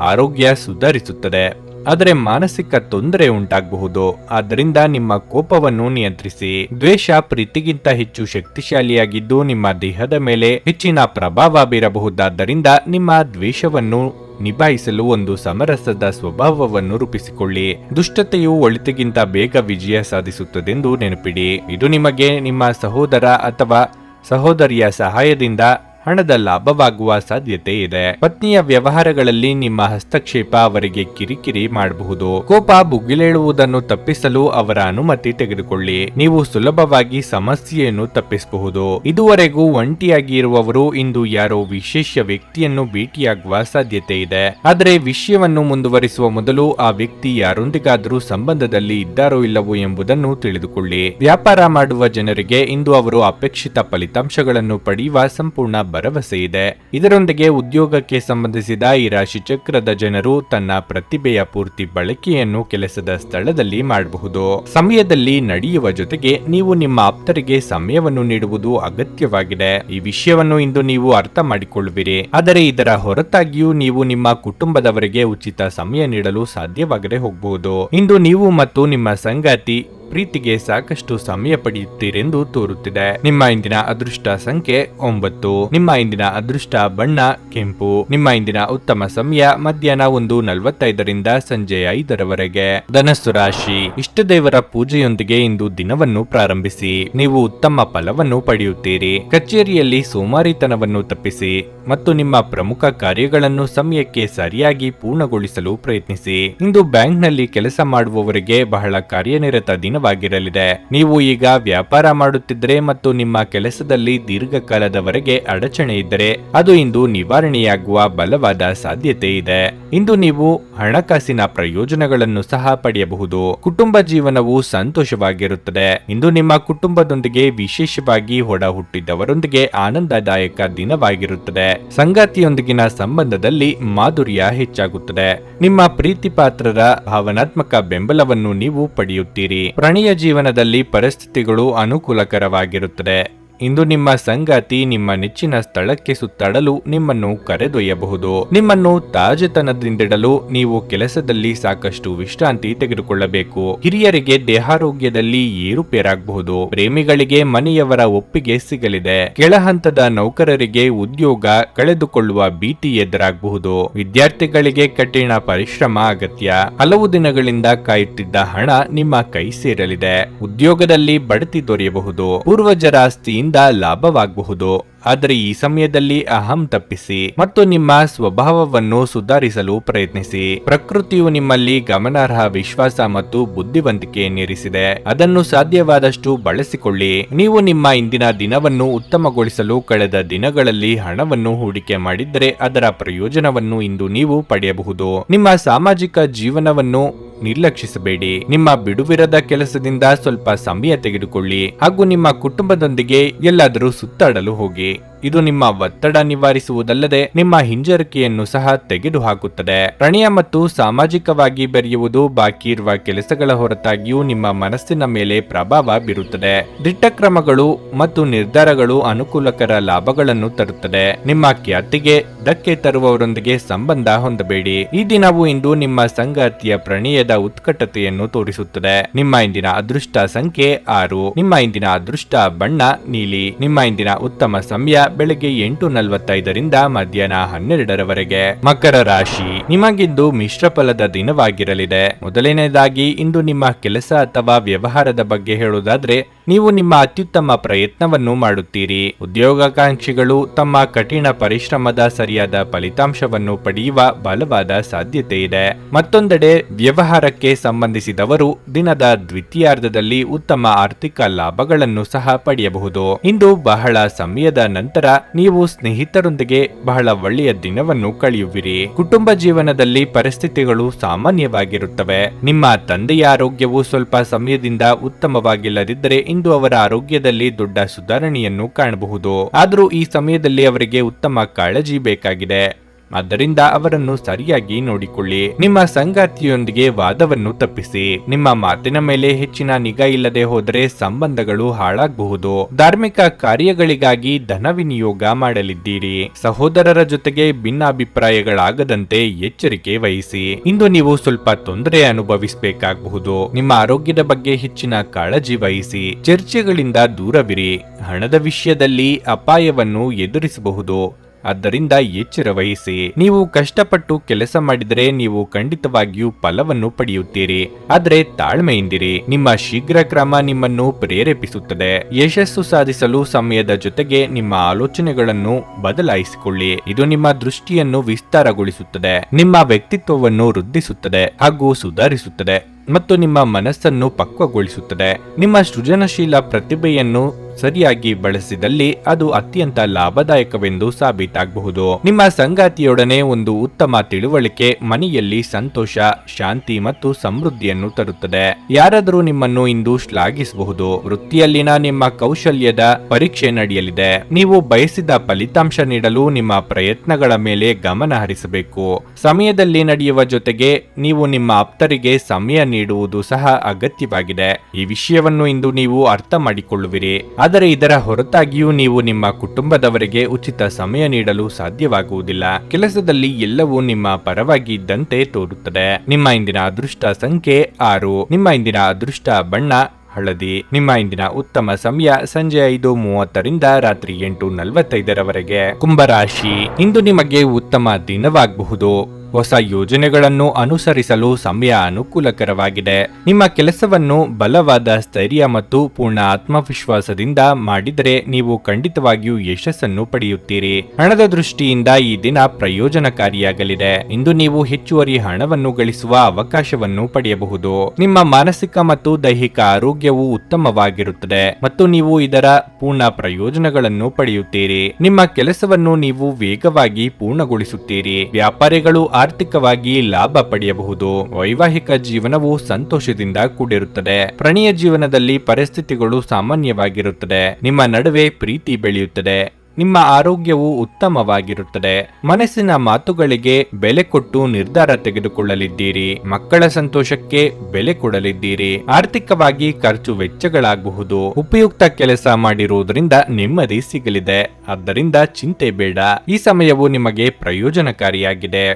ಆರೋಗ್ಯ ಸುಧಾರಿಸುತ್ತದೆ, ಆದರೆ ಮಾನಸಿಕ ತೊಂದರೆ ಉಂಟಾಗಬಹುದು. ಆದ್ದರಿಂದ ನಿಮ್ಮ ಕೋಪವನ್ನು ನಿಯಂತ್ರಿಸಿ. ದ್ವೇಷ ಪ್ರೀತಿಗಿಂತ ಹೆಚ್ಚು ಶಕ್ತಿಶಾಲಿಯಾಗಿದ್ದು ನಿಮ್ಮ ದೇಹದ ಮೇಲೆ ಹೆಚ್ಚಿನ ಪ್ರಭಾವ ಬೀರಬಹುದಾದ್ದರಿಂದ ನಿಮ್ಮ ದ್ವೇಷವನ್ನು ನಿಭಾಯಿಸಲು ಒಂದು ಸಮರಸದ ಸ್ವಭಾವವನ್ನು ರೂಪಿಸಿಕೊಳ್ಳಿ. ದುಷ್ಟತೆಯು ಒಳಿತಿಗಿಂತ ಬೇಗ ವಿಜಯ ಸಾಧಿಸುತ್ತದೆಂದು ನೆನಪಿಡಿ. ಇದು ನಿಮಗೆ ನಿಮ್ಮ ಸಹೋದರ ಅಥವಾ ಸಹೋದರಿಯ ಸಹಾಯದಿಂದ ಹಣದ ಲಾಭವಾಗುವ ಸಾಧ್ಯತೆ ಇದೆ. ಪತ್ನಿಯ ವ್ಯವಹಾರಗಳಲ್ಲಿ ನಿಮ್ಮ ಹಸ್ತಕ್ಷೇಪ ಅವರಿಗೆ ಕಿರಿಕಿರಿ ಮಾಡಬಹುದು. ಕೋಪ ಭುಗಿಲೇಳುವುದನ್ನು ತಪ್ಪಿಸಲು ಅವರ ಅನುಮತಿ ತೆಗೆದುಕೊಳ್ಳಿ. ನೀವು ಸುಲಭವಾಗಿ ಸಮಸ್ಯೆಯನ್ನು ತಪ್ಪಿಸಬಹುದು. ಇದುವರೆಗೂ ಒಂಟಿಯಾಗಿ ಇರುವವರು ಇಂದು ಯಾರೋ ವಿಶೇಷ ವ್ಯಕ್ತಿಯನ್ನು ಭೇಟಿಯಾಗುವ ಸಾಧ್ಯತೆ ಇದೆ. ಆದರೆ ವಿಷಯವನ್ನು ಮುಂದುವರಿಸುವ ಮೊದಲು ಆ ವ್ಯಕ್ತಿ ಯಾರೊಂದಿಗಾದರೂ ಸಂಬಂಧದಲ್ಲಿ ಇದ್ದಾರೋ ಇಲ್ಲವೋ ಎಂಬುದನ್ನು ತಿಳಿದುಕೊಳ್ಳಿ. ವ್ಯಾಪಾರ ಮಾಡುವ ಜನರಿಗೆ ಇಂದು ಅವರು ಅಪೇಕ್ಷಿತ ಫಲಿತಾಂಶಗಳನ್ನು ಪಡೆಯುವ ಸಂಪೂರ್ಣ ಭರವಸೆ ಇದೆ. ಇದರೊಂದಿಗೆ ಉದ್ಯೋಗಕ್ಕೆ ಸಂಬಂಧಿಸಿದ ಈ ರಾಶಿ ಚಕ್ರದ ಜನರು ತನ್ನ ಪ್ರತಿಭೆಯ ಪೂರ್ತಿ ಬಳಕೆಯನ್ನು ಕೆಲಸದ ಸ್ಥಳದಲ್ಲಿ ಮಾಡಬಹುದು. ಸಮಯದಲ್ಲಿ ನಡೆಯುವ ಜೊತೆಗೆ ನೀವು ನಿಮ್ಮ ಆಪ್ತರಿಗೆ ಸಮಯವನ್ನು ನೀಡುವುದು ಅಗತ್ಯವಾಗಿದೆ. ಈ ವಿಷಯವನ್ನು ಇಂದು ನೀವು ಅರ್ಥ ಮಾಡಿಕೊಳ್ಳುವಿರಿ. ಆದರೆ ಇದರ ಹೊರತಾಗಿಯೂ ನೀವು ನಿಮ್ಮ ಕುಟುಂಬದವರಿಗೆ ಉಚಿತ ಸಮಯ ನೀಡಲು ಸಾಧ್ಯವಾಗದೆ ಹೋಗಬಹುದು. ಇಂದು ನೀವು ಮತ್ತು ನಿಮ್ಮ ಸಂಗಾತಿ ಪ್ರೀತಿಗೆ ಸಾಕಷ್ಟು ಸಮಯ ಪಡೆಯುತ್ತೀರೆಂದು ತೋರುತ್ತಿದೆ. ನಿಮ್ಮ ಇಂದಿನ ಅದೃಷ್ಟ ಸಂಖ್ಯೆ 9. ನಿಮ್ಮ ಇಂದಿನ ಅದೃಷ್ಟ ಬಣ್ಣ ಕೆಂಪು. ನಿಮ್ಮ ಇಂದಿನ ಉತ್ತಮ ಸಮಯ ಮಧ್ಯಾಹ್ನ 1:45 ಸಂಜೆ 5 ಧನಸ್ಸು ರಾಶಿ. ಇಷ್ಟ ದೇವರ ಪೂಜೆಯೊಂದಿಗೆ ಇಂದು ದಿನವನ್ನು ಪ್ರಾರಂಭಿಸಿ. ನೀವು ಉತ್ತಮ ಫಲವನ್ನು ಪಡೆಯುತ್ತೀರಿ. ಕಚೇರಿಯಲ್ಲಿ ಸೋಮಾರಿತನವನ್ನು ತಪ್ಪಿಸಿ ಮತ್ತು ನಿಮ್ಮ ಪ್ರಮುಖ ಕಾರ್ಯಗಳನ್ನು ಸಮಯಕ್ಕೆ ಸರಿಯಾಗಿ ಪೂರ್ಣಗೊಳಿಸಲು ಪ್ರಯತ್ನಿಸಿ. ಇಂದು ಬ್ಯಾಂಕ್ನಲ್ಲಿ ಕೆಲಸ ಮಾಡುವವರಿಗೆ ಬಹಳ ಕಾರ್ಯನಿರತ ದಿನವಾಗಿರಲಿದೆ. ನೀವು ಈಗ ವ್ಯಾಪಾರ ಮಾಡುತ್ತಿದ್ದರೆ ಮತ್ತು ನಿಮ್ಮ ಕೆಲಸದಲ್ಲಿ ದೀರ್ಘಕಾಲದವರೆಗೆ ಅಡಚಣೆ ಇದ್ದರೆ ಅದು ಇಂದು ನಿವಾರಣೆಯಾಗುವ ಬಲವಾದ ಸಾಧ್ಯತೆ ಇದೆ. ಇಂದು ನೀವು ಹಣಕಾಸಿನ ಪ್ರಯೋಜನಗಳನ್ನು ಸಹ ಪಡೆಯಬಹುದು. ಕುಟುಂಬ ಜೀವನವು ಸಂತೋಷವಾಗಿರುತ್ತದೆ. ಇಂದು ನಿಮ್ಮ ಕುಟುಂಬದೊಂದಿಗೆ ವಿಶೇಷವಾಗಿ ಒಡ ಹುಟ್ಟಿದವರೊಂದಿಗೆ ಆನಂದದಾಯಕ ದಿನವಾಗಿರುತ್ತದೆ. ಸಂಗಾತಿಯೊಂದಿಗಿನ ಸಂಬಂಧದಲ್ಲಿ ಮಾಧುರ್ಯ ಹೆಚ್ಚಾಗುತ್ತದೆ. ನಿಮ್ಮ ಪ್ರೀತಿ ಪಾತ್ರರ ಭಾವನಾತ್ಮಕ ಬೆಂಬಲವನ್ನು ನೀವು ಪಡೆಯುತ್ತೀರಿ. ಪ್ರಣಯ ಜೀವನದಲ್ಲಿ ಪರಿಸ್ಥಿತಿಗಳು ಅನುಕೂಲಕರವಾಗಿರುತ್ತದೆ. ಇಂದು ನಿಮ್ಮ ಸಂಗಾತಿ ನಿಮ್ಮ ನೆಚ್ಚಿನ ಸ್ಥಳಕ್ಕೆ ಸುತ್ತಾಡಲು ನಿಮ್ಮನ್ನು ಕರೆದೊಯ್ಯಬಹುದು. ನಿಮ್ಮನ್ನು ತಾಜೆತನದಿಂದಿಡಲು ನೀವು ಕೆಲಸದಲ್ಲಿ ಸಾಕಷ್ಟು ವಿಶ್ರಾಂತಿ ತೆಗೆದುಕೊಳ್ಳಬೇಕು. ಹಿರಿಯರಿಗೆ ದೇಹಾರೋಗ್ಯದಲ್ಲಿ ಏರುಪೇರಾಗಬಹುದು. ಪ್ರೇಮಿಗಳಿಗೆ ಮನೆಯವರ ಒಪ್ಪಿಗೆ ಸಿಗಲಿದೆ. ಕೆಳಹಂತದ ನೌಕರರಿಗೆ ಉದ್ಯೋಗ ಕಳೆದುಕೊಳ್ಳುವ ಭೀತಿ ಎದುರಾಗಬಹುದು. ವಿದ್ಯಾರ್ಥಿಗಳಿಗೆ ಕಠಿಣ ಪರಿಶ್ರಮ ಅಗತ್ಯ. ಹಲವು ದಿನಗಳಿಂದ ಕಾಯುತ್ತಿದ್ದ ಹಣ ನಿಮ್ಮ ಕೈ ಸೇರಲಿದೆ. ಉದ್ಯೋಗದಲ್ಲಿ ಬಡ್ತಿ ದೊರೆಯಬಹುದು. ಪೂರ್ವಜರ ಆಸ್ತಿಯಿಂದ ಲಾಭವಾಗಬಹುದು. ಆದರೆ ಈ ಸಮಯದಲ್ಲಿ ಅಹಂ ತಪ್ಪಿಸಿ ಮತ್ತು ನಿಮ್ಮ ಸ್ವಭಾವವನ್ನು ಸುಧಾರಿಸಲು ಪ್ರಯತ್ನಿಸಿ. ಪ್ರಕೃತಿಯು ನಿಮ್ಮಲ್ಲಿ ಗಮನಾರ್ಹ ವಿಶ್ವಾಸ ಮತ್ತು ಬುದ್ಧಿವಂತಿಕೆಯನ್ನಿರಿಸಿದೆ. ಅದನ್ನು ಸಾಧ್ಯವಾದಷ್ಟು ಬಳಸಿಕೊಳ್ಳಿ. ನೀವು ನಿಮ್ಮ ಇಂದಿನ ದಿನವನ್ನು ಉತ್ತಮಗೊಳಿಸಲು ಕಳೆದ ದಿನಗಳಲ್ಲಿ ಹಣವನ್ನು ಹೂಡಿಕೆ ಮಾಡಿದ್ದರೆ ಅದರ ಪ್ರಯೋಜನವನ್ನು ಇಂದು ನೀವು ಪಡೆಯಬಹುದು. ನಿಮ್ಮ ಸಾಮಾಜಿಕ ಜೀವನವನ್ನು ನಿರ್ಲಕ್ಷಿಸಬೇಡಿ. ನಿಮ್ಮ ಬಿಡುವಿರದ ಕೆಲಸದಿಂದ ಸ್ವಲ್ಪ ಸಮಯ ತೆಗೆದುಕೊಳ್ಳಿ ಹಾಗೂ ನಿಮ್ಮ ಕುಟುಂಬದೊಂದಿಗೆ ಎಲ್ಲಾದರೂ ಸುತ್ತಾಡಲು ಹೋಗಿ. ಇದು ನಿಮ್ಮ ಒತ್ತಡ ನಿವಾರಿಸುವುದಲ್ಲದೆ ನಿಮ್ಮ ಹಿಂಜರಿಕೆಯನ್ನು ಸಹ ತೆಗೆದುಹಾಕುತ್ತದೆ. ಪ್ರಣಯ ಮತ್ತು ಸಾಮಾಜಿಕವಾಗಿ ಬೆರೆಯುವುದು ಬಾಕಿ ಇರುವ ಕೆಲಸಗಳ ಹೊರತಾಗಿಯೂ ನಿಮ್ಮ ಮನಸ್ಸಿನ ಮೇಲೆ ಪ್ರಭಾವ ಬೀರುತ್ತದೆ. ದಿಟ್ಟ ಕ್ರಮಗಳು ಮತ್ತು ನಿರ್ಧಾರಗಳು ಅನುಕೂಲಕರ ಲಾಭಗಳನ್ನು ತರುತ್ತದೆ. ನಿಮ್ಮ ಖ್ಯಾತಿಗೆ ಧಕ್ಕೆ ತರುವವರೊಂದಿಗೆ ಸಂಬಂಧ ಹೊಂದಬೇಡಿ. ಈ ದಿನವು ಇಂದು ನಿಮ್ಮ ಸಂಗಾತಿಯ ಪ್ರಣಯದ ಉತ್ಕಟತೆಯನ್ನು ತೋರಿಸುತ್ತದೆ. ನಿಮ್ಮ ಇಂದಿನ ಅದೃಷ್ಟ ಸಂಖ್ಯೆ 6. ನಿಮ್ಮ ಇಂದಿನ ಅದೃಷ್ಟ ಬಣ್ಣ ನೀಲಿ. ನಿಮ್ಮ ಇಂದಿನ ಉತ್ತಮ ಸಮಯ ಬೆಳಗ್ಗೆ 8:45 ಮಧ್ಯಾಹ್ನ 12 ಮಕರ ರಾಶಿ. ನಿಮಗಿಂದು ಮಿಶ್ರ ಫಲದ ದಿನವಾಗಿರಲಿದೆ. ಮೊದಲನೇದಾಗಿ ಇಂದು ನಿಮ್ಮ ಕೆಲಸ ಅಥವಾ ವ್ಯವಹಾರದ ಬಗ್ಗೆ ಹೇಳುವುದಾದ್ರೆ ನೀವು ನಿಮ್ಮ ಅತ್ಯುತ್ತಮ ಪ್ರಯತ್ನವನ್ನು ಮಾಡುತ್ತೀರಿ. ಉದ್ಯೋಗಾಕಾಂಕ್ಷಿಗಳು ತಮ್ಮ ಕಠಿಣ ಪರಿಶ್ರಮದ ಸರಿಯಾದ ಫಲಿತಾಂಶವನ್ನು ಪಡೆಯುವ ಬಲವಾದ ಸಾಧ್ಯತೆ ಇದೆ. ಮತ್ತೊಂದೆಡೆ ವ್ಯವಹಾರಕ್ಕೆ ಸಂಬಂಧಿಸಿದವರು ದಿನದ ದ್ವಿತೀಯಾರ್ಧದಲ್ಲಿ ಉತ್ತಮ ಆರ್ಥಿಕ ಲಾಭಗಳನ್ನು ಸಹ ಪಡೆಯಬಹುದು. ಇಂದು ಬಹಳ ಸಮಯದ ನಂತರ ನೀವು ಸ್ನೇಹಿತರೊಂದಿಗೆ ಬಹಳ ಒಳ್ಳೆಯ ದಿನವನ್ನು ಕಳೆಯುವಿರಿ. ಕುಟುಂಬ ಜೀವನದಲ್ಲಿ ಪರಿಸ್ಥಿತಿಗಳು ಸಾಮಾನ್ಯವಾಗಿರುತ್ತವೆ. ನಿಮ್ಮ ತಂದೆಯ ಆರೋಗ್ಯವು ಸ್ವಲ್ಪ ಸಮಯದಿಂದ ಉತ್ತಮವಾಗಿಲ್ಲದಿದ್ದರೆ ಇಂದು ಅವರ ಆರೋಗ್ಯದಲ್ಲಿ ದೊಡ್ಡ ಸುಧಾರಣೆಯನ್ನು ಕಾಣಬಹುದು. ಆದರೂ ಈ ಸಮಯದಲ್ಲಿ ಅವರಿಗೆ ಉತ್ತಮ ಕಾಳಜಿ ಬೇಕಾಗಿದೆ. ಆದ್ದರಿಂದ ಅವರನ್ನು ಸರಿಯಾಗಿ ನೋಡಿಕೊಳ್ಳಿ. ನಿಮ್ಮ ಸಂಗಾತಿಯೊಂದಿಗೆ ವಾದವನ್ನು ತಪ್ಪಿಸಿ. ನಿಮ್ಮ ಮಾತಿನ ಮೇಲೆ ಹೆಚ್ಚಿನ ನಿಗಾ ಇಲ್ಲದೆ ಹೋದರೆ ಸಂಬಂಧಗಳು ಹಾಳಾಗಬಹುದು. ಧಾರ್ಮಿಕ ಕಾರ್ಯಗಳಿಗಾಗಿ ಧನ ವಿನಿಯೋಗ ಮಾಡಲಿದ್ದೀರಿ. ಸಹೋದರರ ಜೊತೆಗೆ ಭಿನ್ನಾಭಿಪ್ರಾಯಗಳಾಗದಂತೆ ಎಚ್ಚರಿಕೆ ವಹಿಸಿ. ಇಂದು ನೀವು ಸ್ವಲ್ಪ ತೊಂದರೆ ಅನುಭವಿಸಬೇಕಾಗಬಹುದು. ನಿಮ್ಮ ಆರೋಗ್ಯದ ಬಗ್ಗೆ ಹೆಚ್ಚಿನ ಕಾಳಜಿ ವಹಿಸಿ. ಚರ್ಚೆಗಳಿಂದ ದೂರವಿರಿ. ಹಣದ ವಿಷಯದಲ್ಲಿ ಅಪಾಯವನ್ನು ಎದುರಿಸಬಹುದು. ಆದ್ದರಿಂದ ಎಚ್ಚರ ವಹಿಸಿ. ನೀವು ಕಷ್ಟಪಟ್ಟು ಕೆಲಸ ಮಾಡಿದರೆ ನೀವು ಖಂಡಿತವಾಗಿಯೂ ಫಲವನ್ನು ಪಡೆಯುತ್ತೀರಿ. ಆದರೆ ತಾಳ್ಮೆಯಿಂದಿರಿ. ನಿಮ್ಮ ಶೀಘ್ರ ಕ್ರಮ ನಿಮ್ಮನ್ನು ಪ್ರೇರೇಪಿಸುತ್ತದೆ. ಯಶಸ್ಸು ಸಾಧಿಸಲು ಸಮಯದ ಜೊತೆಗೆ ನಿಮ್ಮ ಆಲೋಚನೆಗಳನ್ನು ಬದಲಾಯಿಸಿಕೊಳ್ಳಿ. ಇದು ನಿಮ್ಮ ದೃಷ್ಟಿಯನ್ನು ವಿಸ್ತಾರಗೊಳಿಸುತ್ತದೆ, ನಿಮ್ಮ ವ್ಯಕ್ತಿತ್ವವನ್ನು ವೃದ್ಧಿಸುತ್ತದೆ ಹಾಗೂ ಸುಧಾರಿಸುತ್ತದೆ ಮತ್ತು ನಿಮ್ಮ ಮನಸ್ಸನ್ನು ಪಕ್ವಗೊಳಿಸುತ್ತದೆ. ನಿಮ್ಮ ಸೃಜನಶೀಲ ಪ್ರತಿಭೆಯನ್ನು ಸರಿಯಾಗಿ ಬಳಸಿದಲ್ಲಿ ಅದು ಅತ್ಯಂತ ಲಾಭದಾಯಕವೆಂದು ಸಾಬೀತಾಗಬಹುದು. ನಿಮ್ಮ ಸಂಗಾತಿಯೊಡನೆ ಒಂದು ಉತ್ತಮ ತಿಳುವಳಿಕೆ ಮನೆಯಲ್ಲಿ ಸಂತೋಷ, ಶಾಂತಿ ಮತ್ತು ಸಮೃದ್ಧಿಯನ್ನು ತರುತ್ತದೆ. ಯಾರಾದರೂ ನಿಮ್ಮನ್ನು ಇಂದು ಶ್ಲಾಘಿಸಬಹುದು. ವೃತ್ತಿಯಲ್ಲಿನ ನಿಮ್ಮ ಕೌಶಲ್ಯದ ಪರೀಕ್ಷೆ ನಡೆಯಲಿದೆ. ನೀವು ಬಯಸಿದ ಫಲಿತಾಂಶ ನೀಡಲು ನಿಮ್ಮ ಪ್ರಯತ್ನಗಳ ಮೇಲೆ ಗಮನ ಹರಿಸಬೇಕು. ಸಮಯದಲ್ಲಿ ನಡೆಯುವ ಜೊತೆಗೆ ನೀವು ನಿಮ್ಮ ಆಪ್ತರಿಗೆ ಸಮಯ ನೀಡುವುದು ಸಹ ಅಗತ್ಯವಾಗಿದೆ. ಈ ವಿಷಯವನ್ನು ಇಂದು ನೀವು ಅರ್ಥ ಮಾಡಿಕೊಳ್ಳುವಿರಿ. ಆದರೆ ಇದರ ಹೊರತಾಗಿಯೂ ನೀವು ನಿಮ್ಮ ಕುಟುಂಬದವರಿಗೆ ಉಚಿತ ಸಮಯ ನೀಡಲು ಸಾಧ್ಯವಾಗುವುದಿಲ್ಲ. ಕೆಲಸದಲ್ಲಿ ಎಲ್ಲವೂ ನಿಮ್ಮ ಪರವಾಗಿ ಇದ್ದಂತೆ ತೋರುತ್ತದೆ. ನಿಮ್ಮ ಇಂದಿನ ಅದೃಷ್ಟ ಸಂಖ್ಯೆ 6. ನಿಮ್ಮ ಇಂದಿನ ಅದೃಷ್ಟ ಬಣ್ಣ ಹಳದಿ. ನಿಮ್ಮ ಇಂದಿನ ಉತ್ತಮ ಸಮಯ ಸಂಜೆ 5:30ರಿಂದ ರಾತ್ರಿ 8:45ರವರೆಗೆ. ಕುಂಭರಾಶಿ, ಇಂದು ನಿಮಗೆ ಉತ್ತಮ ದಿನವಾಗಬಹುದು. ಹೊಸ ಯೋಜನೆಗಳನ್ನು ಅನುಸರಿಸಲು ಸಮಯ ಅನುಕೂಲಕರವಾಗಿದೆ. ನಿಮ್ಮ ಕೆಲಸವನ್ನು ಬಲವಾದ ಸ್ಥೈರ್ಯ ಮತ್ತು ಪೂರ್ಣ ಆತ್ಮವಿಶ್ವಾಸದಿಂದ ಮಾಡಿದರೆ ನೀವು ಖಂಡಿತವಾಗಿಯೂ ಯಶಸ್ಸನ್ನು ಪಡೆಯುತ್ತೀರಿ. ಹಣದ ದೃಷ್ಟಿಯಿಂದ ಈ ದಿನ ಪ್ರಯೋಜನಕಾರಿಯಾಗಲಿದೆ. ಇಂದು ನೀವು ಹೆಚ್ಚುವರಿ ಹಣವನ್ನು ಗಳಿಸುವ ಅವಕಾಶವನ್ನು ಪಡೆಯಬಹುದು. ನಿಮ್ಮ ಮಾನಸಿಕ ಮತ್ತು ದೈಹಿಕ ಆರೋಗ್ಯವು ಉತ್ತಮವಾಗಿರುತ್ತದೆ ಮತ್ತು ನೀವು ಇದರ ಪೂರ್ಣ ಪ್ರಯೋಜನಗಳನ್ನು ಪಡೆಯುತ್ತೀರಿ. ನಿಮ್ಮ ಕೆಲಸವನ್ನು ನೀವು ವೇಗವಾಗಿ ಪೂರ್ಣಗೊಳಿಸುತ್ತೀರಿ. ವ್ಯಾಪಾರಿಗಳು ಆರ್ಥಿಕವಾಗಿ ಲಾಭ ಪಡೆಯಬಹುದು. ವೈವಾಹಿಕ ಜೀವನವು ಸಂತೋಷದಿಂದ ಕೂಡಿರುತ್ತದೆ. ಪ್ರಣಯ ಜೀವನದಲ್ಲಿ ಪರಿಸ್ಥಿತಿಗಳು ಸಾಮಾನ್ಯವಾಗಿರುತ್ತದೆ. ನಿಮ್ಮ ನಡುವೆ ಪ್ರೀತಿ ಬೆಳೆಯುತ್ತದೆ. ನಿಮ್ಮ ಆರೋಗ್ಯವು ಉತ್ತಮವಾಗಿರುತ್ತದೆ. ಮನಸ್ಸಿನ ಮಾತುಗಳಿಗೆ ಬೆಲೆ ಕೊಟ್ಟು ನಿರ್ಧಾರ ತೆಗೆದುಕೊಳ್ಳಲಿದ್ದೀರಿ. ಮಕ್ಕಳ ಸಂತೋಷಕ್ಕೆ ಬೆಲೆ ಕೊಡಲಿದ್ದೀರಿ. ಆರ್ಥಿಕವಾಗಿ ಖರ್ಚು ವೆಚ್ಚಗಳಾಗಬಹುದು. ಉಪಯುಕ್ತ ಕೆಲಸ ಮಾಡಿರುವುದರಿಂದ ನೆಮ್ಮದಿ ಸಿಗಲಿದೆ. ಆದ್ದರಿಂದ ಚಿಂತೆ ಬೇಡ. ಈ ಸಮಯವು ನಿಮಗೆ ಪ್ರಯೋಜನಕಾರಿಯಾಗಿದೆ.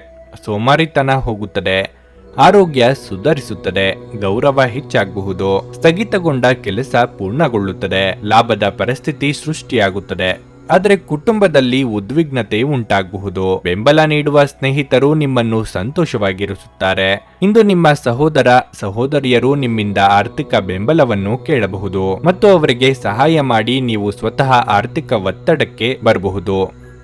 ಸೋಮಾರಿತನ ಹೋಗುತ್ತದೆ. ಆರೋಗ್ಯ ಸುಧಾರಿಸುತ್ತದೆ. ಗೌರವ ಹೆಚ್ಚಾಗಬಹುದು. ಸ್ಥಗಿತಗೊಂಡ ಕೆಲಸ ಪೂರ್ಣಗೊಳ್ಳುತ್ತದೆ. ಲಾಭದ ಪರಿಸ್ಥಿತಿ ಸೃಷ್ಟಿಯಾಗುತ್ತದೆ. ಆದರೆ ಕುಟುಂಬದಲ್ಲಿ ಉದ್ವಿಗ್ನತೆ ಉಂಟಾಗಬಹುದು. ಬೆಂಬಲ ನೀಡುವ ಸ್ನೇಹಿತರು ನಿಮ್ಮನ್ನು ಸಂತೋಷವಾಗಿರಿಸುತ್ತಾರೆ. ಇಂದು ನಿಮ್ಮ ಸಹೋದರ ಸಹೋದರಿಯರು ನಿಮ್ಮಿಂದ ಆರ್ಥಿಕ ಬೆಂಬಲವನ್ನು ಕೇಳಬಹುದು ಮತ್ತು ಅವರಿಗೆ ಸಹಾಯ ಮಾಡಿ ನೀವು ಸ್ವತಃ ಆರ್ಥಿಕ ಒತ್ತಡಕ್ಕೆ ಬರಬಹುದು.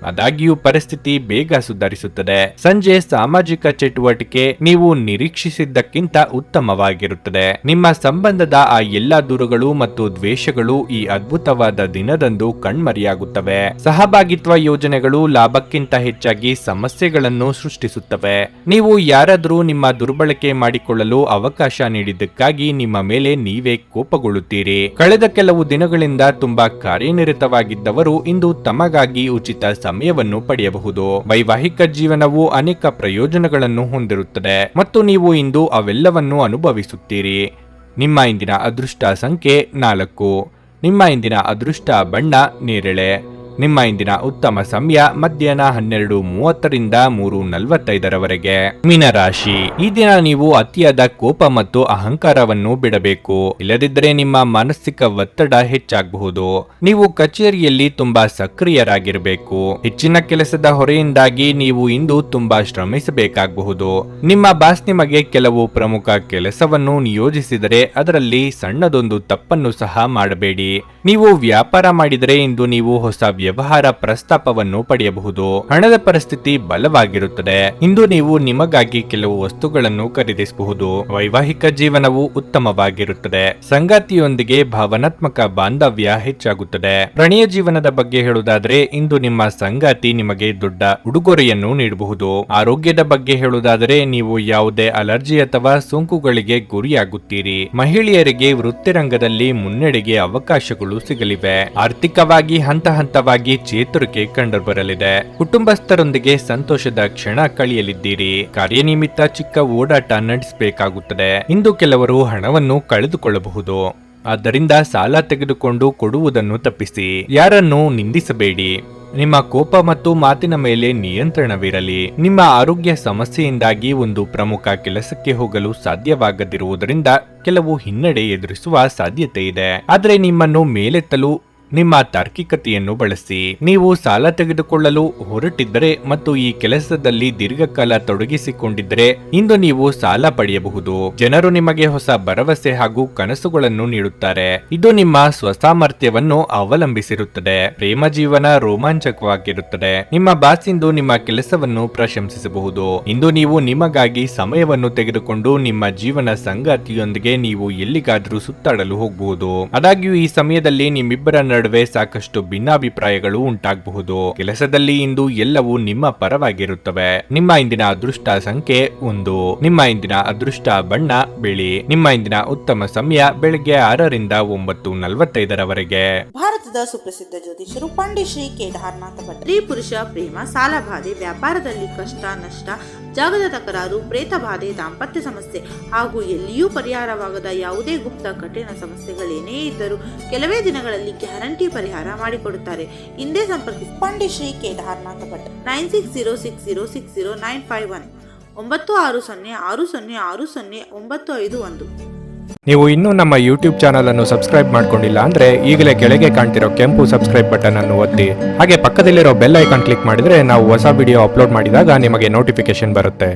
ಆದಾಗ್ಯೂ ಪರಿಸ್ಥಿತಿ ಬೇಗ ಸುಧಾರಿಸುತ್ತದೆ. ಸಂಜೆ ಸಾಮಾಜಿಕ ಚಟುವಟಿಕೆ ನೀವು ನಿರೀಕ್ಷಿಸಿದ್ದಕ್ಕಿಂತ ಉತ್ತಮವಾಗಿರುತ್ತದೆ. ನಿಮ್ಮ ಸಂಬಂಧದ ಆ ಎಲ್ಲಾ ದೂರುಗಳು ಮತ್ತು ದ್ವೇಷಗಳು ಈ ಅದ್ಭುತವಾದ ದಿನದಂದು ಕಣ್ಮರೆಯಾಗುತ್ತವೆ. ಸಹಭಾಗಿತ್ವ ಯೋಜನೆಗಳು ಲಾಭಕ್ಕಿಂತ ಹೆಚ್ಚಾಗಿ ಸಮಸ್ಯೆಗಳನ್ನು ಸೃಷ್ಟಿಸುತ್ತವೆ. ನೀವು ಯಾರಾದರೂ ನಿಮ್ಮ ದುರ್ಬಳಕೆ ಮಾಡಿಕೊಳ್ಳಲು ಅವಕಾಶ ನೀಡಿದ್ದಕ್ಕಾಗಿ ನಿಮ್ಮ ಮೇಲೆ ನೀವೇ ಕೋಪಗೊಳ್ಳುತ್ತೀರಿ. ಕಳೆದ ಕೆಲವು ದಿನಗಳಿಂದ ತುಂಬಾ ಕಾರ್ಯನಿರತವಾಗಿದ್ದವರು ಇಂದು ತಮಗಾಗಿ ಉಚಿತ ಸಮಯವನ್ನು ಪಡೆಯಬಹುದು. ವೈವಾಹಿಕ ಜೀವನವು ಅನೇಕ ಪ್ರಯೋಜನಗಳನ್ನು ಹೊಂದಿರುತ್ತದೆ ಮತ್ತು ನೀವು ಇಂದು ಅವೆಲ್ಲವನ್ನು ಅನುಭವಿಸುತ್ತೀರಿ. ನಿಮ್ಮ ಇಂದಿನ ಅದೃಷ್ಟ ಸಂಖ್ಯೆ 4. ನಿಮ್ಮ ಇಂದಿನ ಅದೃಷ್ಟ ಬಣ್ಣ ನೇರಳೆ. ನಿಮ್ಮ ಇಂದಿನ ಉತ್ತಮ ಸಮಯ ಮಧ್ಯಾಹ್ನ 12:30ರಿಂದ 3:45ರವರೆಗೆ. ಮೀನರಾಶಿ, ಈ ದಿನ ನೀವು ಅತಿಯಾದ ಕೋಪ ಮತ್ತು ಅಹಂಕಾರವನ್ನು ಬಿಡಬೇಕು. ಇಲ್ಲದಿದ್ದರೆ ನಿಮ್ಮ ಮಾನಸಿಕ ಒತ್ತಡ ಹೆಚ್ಚಾಗಬಹುದು. ನೀವು ಕಚೇರಿಯಲ್ಲಿ ತುಂಬಾ ಸಕ್ರಿಯರಾಗಿರಬೇಕು. ಹೆಚ್ಚಿನ ಕೆಲಸದ ಹೊರೆಯಿಂದಾಗಿ ನೀವು ಇಂದು ತುಂಬಾ ಶ್ರಮಿಸಬೇಕಾಗಬಹುದು. ನಿಮ್ಮ ಬಾಸ್ ನಿಮಗೆ ಕೆಲವು ಪ್ರಮುಖ ಕೆಲಸವನ್ನು ನಿಯೋಜಿಸಿದರೆ ಅದರಲ್ಲಿ ಸಣ್ಣದೊಂದು ತಪ್ಪನ್ನು ಸಹ ಮಾಡಬೇಡಿ. ನೀವು ವ್ಯಾಪಾರ ಮಾಡಿದರೆ ಇಂದು ನೀವು ಹೊಸ ವ್ಯವಹಾರ ಪ್ರಸ್ತಾಪವನ್ನು ಪಡೆಯಬಹುದು. ಹಣದ ಪರಿಸ್ಥಿತಿ ಬಲವಾಗಿರುತ್ತದೆ. ಇಂದು ನೀವು ನಿಮಗಾಗಿ ಕೆಲವು ವಸ್ತುಗಳನ್ನು ಖರೀದಿಸಬಹುದು. ವೈವಾಹಿಕ ಜೀವನವು ಉತ್ತಮವಾಗಿರುತ್ತದೆ. ಸಂಗಾತಿಯೊಂದಿಗೆ ಭಾವನಾತ್ಮಕ ಬಾಂಧವ್ಯ ಹೆಚ್ಚಾಗುತ್ತದೆ. ಪ್ರಣಯ ಜೀವನದ ಬಗ್ಗೆ ಹೇಳುವುದಾದ್ರೆ ಇಂದು ನಿಮ್ಮ ಸಂಗಾತಿ ನಿಮಗೆ ದೊಡ್ಡ ಉಡುಗೊರೆಯನ್ನು ನೀಡಬಹುದು. ಆರೋಗ್ಯದ ಬಗ್ಗೆ ಹೇಳುವುದಾದರೆ ನೀವು ಯಾವುದೇ ಅಲರ್ಜಿ ಅಥವಾ ಸೋಂಕುಗಳಿಗೆ ಗುರಿಯಾಗುತ್ತೀರಿ. ಮಹಿಳೆಯರಿಗೆ ವೃತ್ತಿರಂಗದಲ್ಲಿ ಮುನ್ನಡೆಗೆ ಅವಕಾಶಗಳು ಸಿಗಲಿವೆ. ಆರ್ಥಿಕವಾಗಿ ಹಂತ ಹಂತವಾಗಿ ಚೇತರಿಕೆ ಕಂಡುಬರಲಿದೆ. ಕುಟುಂಬಸ್ಥರೊಂದಿಗೆ ಸಂತೋಷದ ಕ್ಷಣ ಕಳೆಯಲಿದ್ದೀರಿ. ಕಾರ್ಯನಿಮಿತ್ತ ಚಿಕ್ಕ ಓಡಾಟ ನಡೆಸಬೇಕಾಗುತ್ತದೆ. ಇಂದು ಕೆಲವರು ಹಣವನ್ನು ಕಳೆದುಕೊಳ್ಳಬಹುದು. ಆದ್ದರಿಂದ ಸಾಲ ತೆಗೆದುಕೊಂಡು ಕೊಡುವುದನ್ನು ತಪ್ಪಿಸಿ. ಯಾರನ್ನು ನಿಂದಿಸಬೇಡಿ. ನಿಮ್ಮ ಕೋಪ ಮತ್ತು ಮಾತಿನ ಮೇಲೆ ನಿಯಂತ್ರಣವಿರಲಿ. ನಿಮ್ಮ ಆರೋಗ್ಯ ಸಮಸ್ಯೆಯಿಂದಾಗಿ ಒಂದು ಪ್ರಮುಖ ಕೆಲಸಕ್ಕೆ ಹೋಗಲು ಸಾಧ್ಯವಾಗದಿರುವುದರಿಂದ ಕೆಲವು ಹಿನ್ನಡೆ ಎದುರಿಸುವ ಸಾಧ್ಯತೆ ಇದೆ. ಆದರೆ ನಿಮ್ಮನ್ನು ಮೇಲೆತ್ತಲು ನಿಮ್ಮ ತಾರ್ಕಿಕತೆಯನ್ನು ಬಳಸಿ. ನೀವು ಸಾಲ ತೆಗೆದುಕೊಳ್ಳಲು ಹೊರಟಿದ್ದರೆ ಮತ್ತು ಈ ಕೆಲಸದಲ್ಲಿ ದೀರ್ಘಕಾಲ ತೊಡಗಿಸಿಕೊಂಡಿದ್ದರೆ ಇಂದು ನೀವು ಸಾಲ ಪಡೆಯಬಹುದು. ಜನರು ನಿಮಗೆ ಹೊಸ ಭರವಸೆ ಹಾಗೂ ಕನಸುಗಳನ್ನು ನೀಡುತ್ತಾರೆ. ಇದು ನಿಮ್ಮ ಸ್ವಸಾಮರ್ಥ್ಯವನ್ನು ಅವಲಂಬಿಸಿರುತ್ತದೆ. ಪ್ರೇಮ ಜೀವನ ರೋಮಾಂಚಕವಾಗಿರುತ್ತದೆ. ನಿಮ್ಮ ಬಾಸ್ ಇಂದು ನಿಮ್ಮ ಕೆಲಸವನ್ನು ಪ್ರಶಂಸಿಸಬಹುದು. ಇಂದು ನೀವು ನಿಮಗಾಗಿ ಸಮಯವನ್ನು ತೆಗೆದುಕೊಂಡು ನಿಮ್ಮ ಜೀವನ ಸಂಗಾತಿಯೊಂದಿಗೆ ನೀವು ಎಲ್ಲಿಗಾದರೂ ಸುತ್ತಾಡಲು ಹೋಗಬಹುದು. ಆದಾಗ್ಯೂ ಈ ಸಮಯದಲ್ಲಿ ನಿಮ್ಮಿಬ್ಬರ ನಡುವೆ ಸಾಕಷ್ಟು ಭಿನ್ನಾಭಿಪ್ರಾಯಗಳು ಉಂಟಾಗಬಹುದು. ಕೆಲಸದಲ್ಲಿ ಇಂದು ಎಲ್ಲವೂ ನಿಮ್ಮ ಪರವಾಗಿರುತ್ತವೆ. ನಿಮ್ಮ ಇಂದಿನ ಅದೃಷ್ಟ ಸಂಖ್ಯೆ 1. ನಿಮ್ಮ ಇಂದಿನ ಅದೃಷ್ಟ ಬಣ್ಣ ಬಿಳಿ. ನಿಮ್ಮ ಇಂದಿನ ಉತ್ತಮ ಸಮಯ ಬೆಳಗ್ಗೆ 6 ರಿಂದ 9:45 ಭಾರತದ ಸುಪ್ರಸಿದ್ಧ ಜ್ಯೋತಿಷರು ಪಂಡಿತ್ ಶ್ರೀ ಕೇದಾರನಾಥ ಭಟ್. ಸ್ತ್ರೀ ಪುರುಷ ಪ್ರೇಮ ಸಾಲಬಾಧೆ, ವ್ಯಾಪಾರದಲ್ಲಿ ಕಷ್ಟ ನಷ್ಟ, ಜಾಗದ ತಕರಾರು, ಪ್ರೇತ ಬಾಧೆ, ದಾಂಪತ್ಯ ಸಮಸ್ಯೆ ಹಾಗೂ ಎಲ್ಲಿಯೂ ಪರಿಹಾರವಾಗದ ಯಾವುದೇ ಗುಪ್ತ ಕಠಿಣ ಸಮಸ್ಯೆಗಳೇನೇ ಇದ್ದರೂ ಕೆಲವೇ ದಿನಗಳಲ್ಲಿ ಗ್ಯಾರಂಟಿ ಪರಿಹಾರ ಮಾಡಿಕೊಡುತ್ತಾರೆ. ಹಿಂದೆ ಸಂಪರ್ಕಿಸಿ ಪಂಡಿತ್ ಶ್ರೀ ಕೇದಾರನಾಥ ಭಟ್ 9606060951 9606060951. ನೀವು ಇನ್ನೂ ನಮ್ಮ ಯೂಟ್ಯೂಬ್ ಚಾನಲ್ ಅನ್ನು ಸಬ್ಸ್ಕ್ರೈಬ್ ಮಾಡ್ಕೊಂಡಿಲ್ಲ ಅಂದ್ರೆ ಈಗಲೇ ಕೆಳಗೆ ಕಾಣ್ತಿರೋ ಕೆಂಪು ಸಬ್ಸ್ಕ್ರೈಬ್ ಬಟನ್ ಅನ್ನು ಒತ್ತಿ. ಹಾಗೆ ಪಕ್ಕದಲ್ಲಿರೋ ಬೆಲ್ ಐಕಾನ್ ಕ್ಲಿಕ್ ಮಾಡಿದ್ರೆ ನಾವು ಹೊಸ ವಿಡಿಯೋ ಅಪ್ಲೋಡ್ ಮಾಡಿದಾಗ ನಿಮಗೆ ನೋಟಿಫಿಕೇಶನ್ ಬರುತ್ತೆ.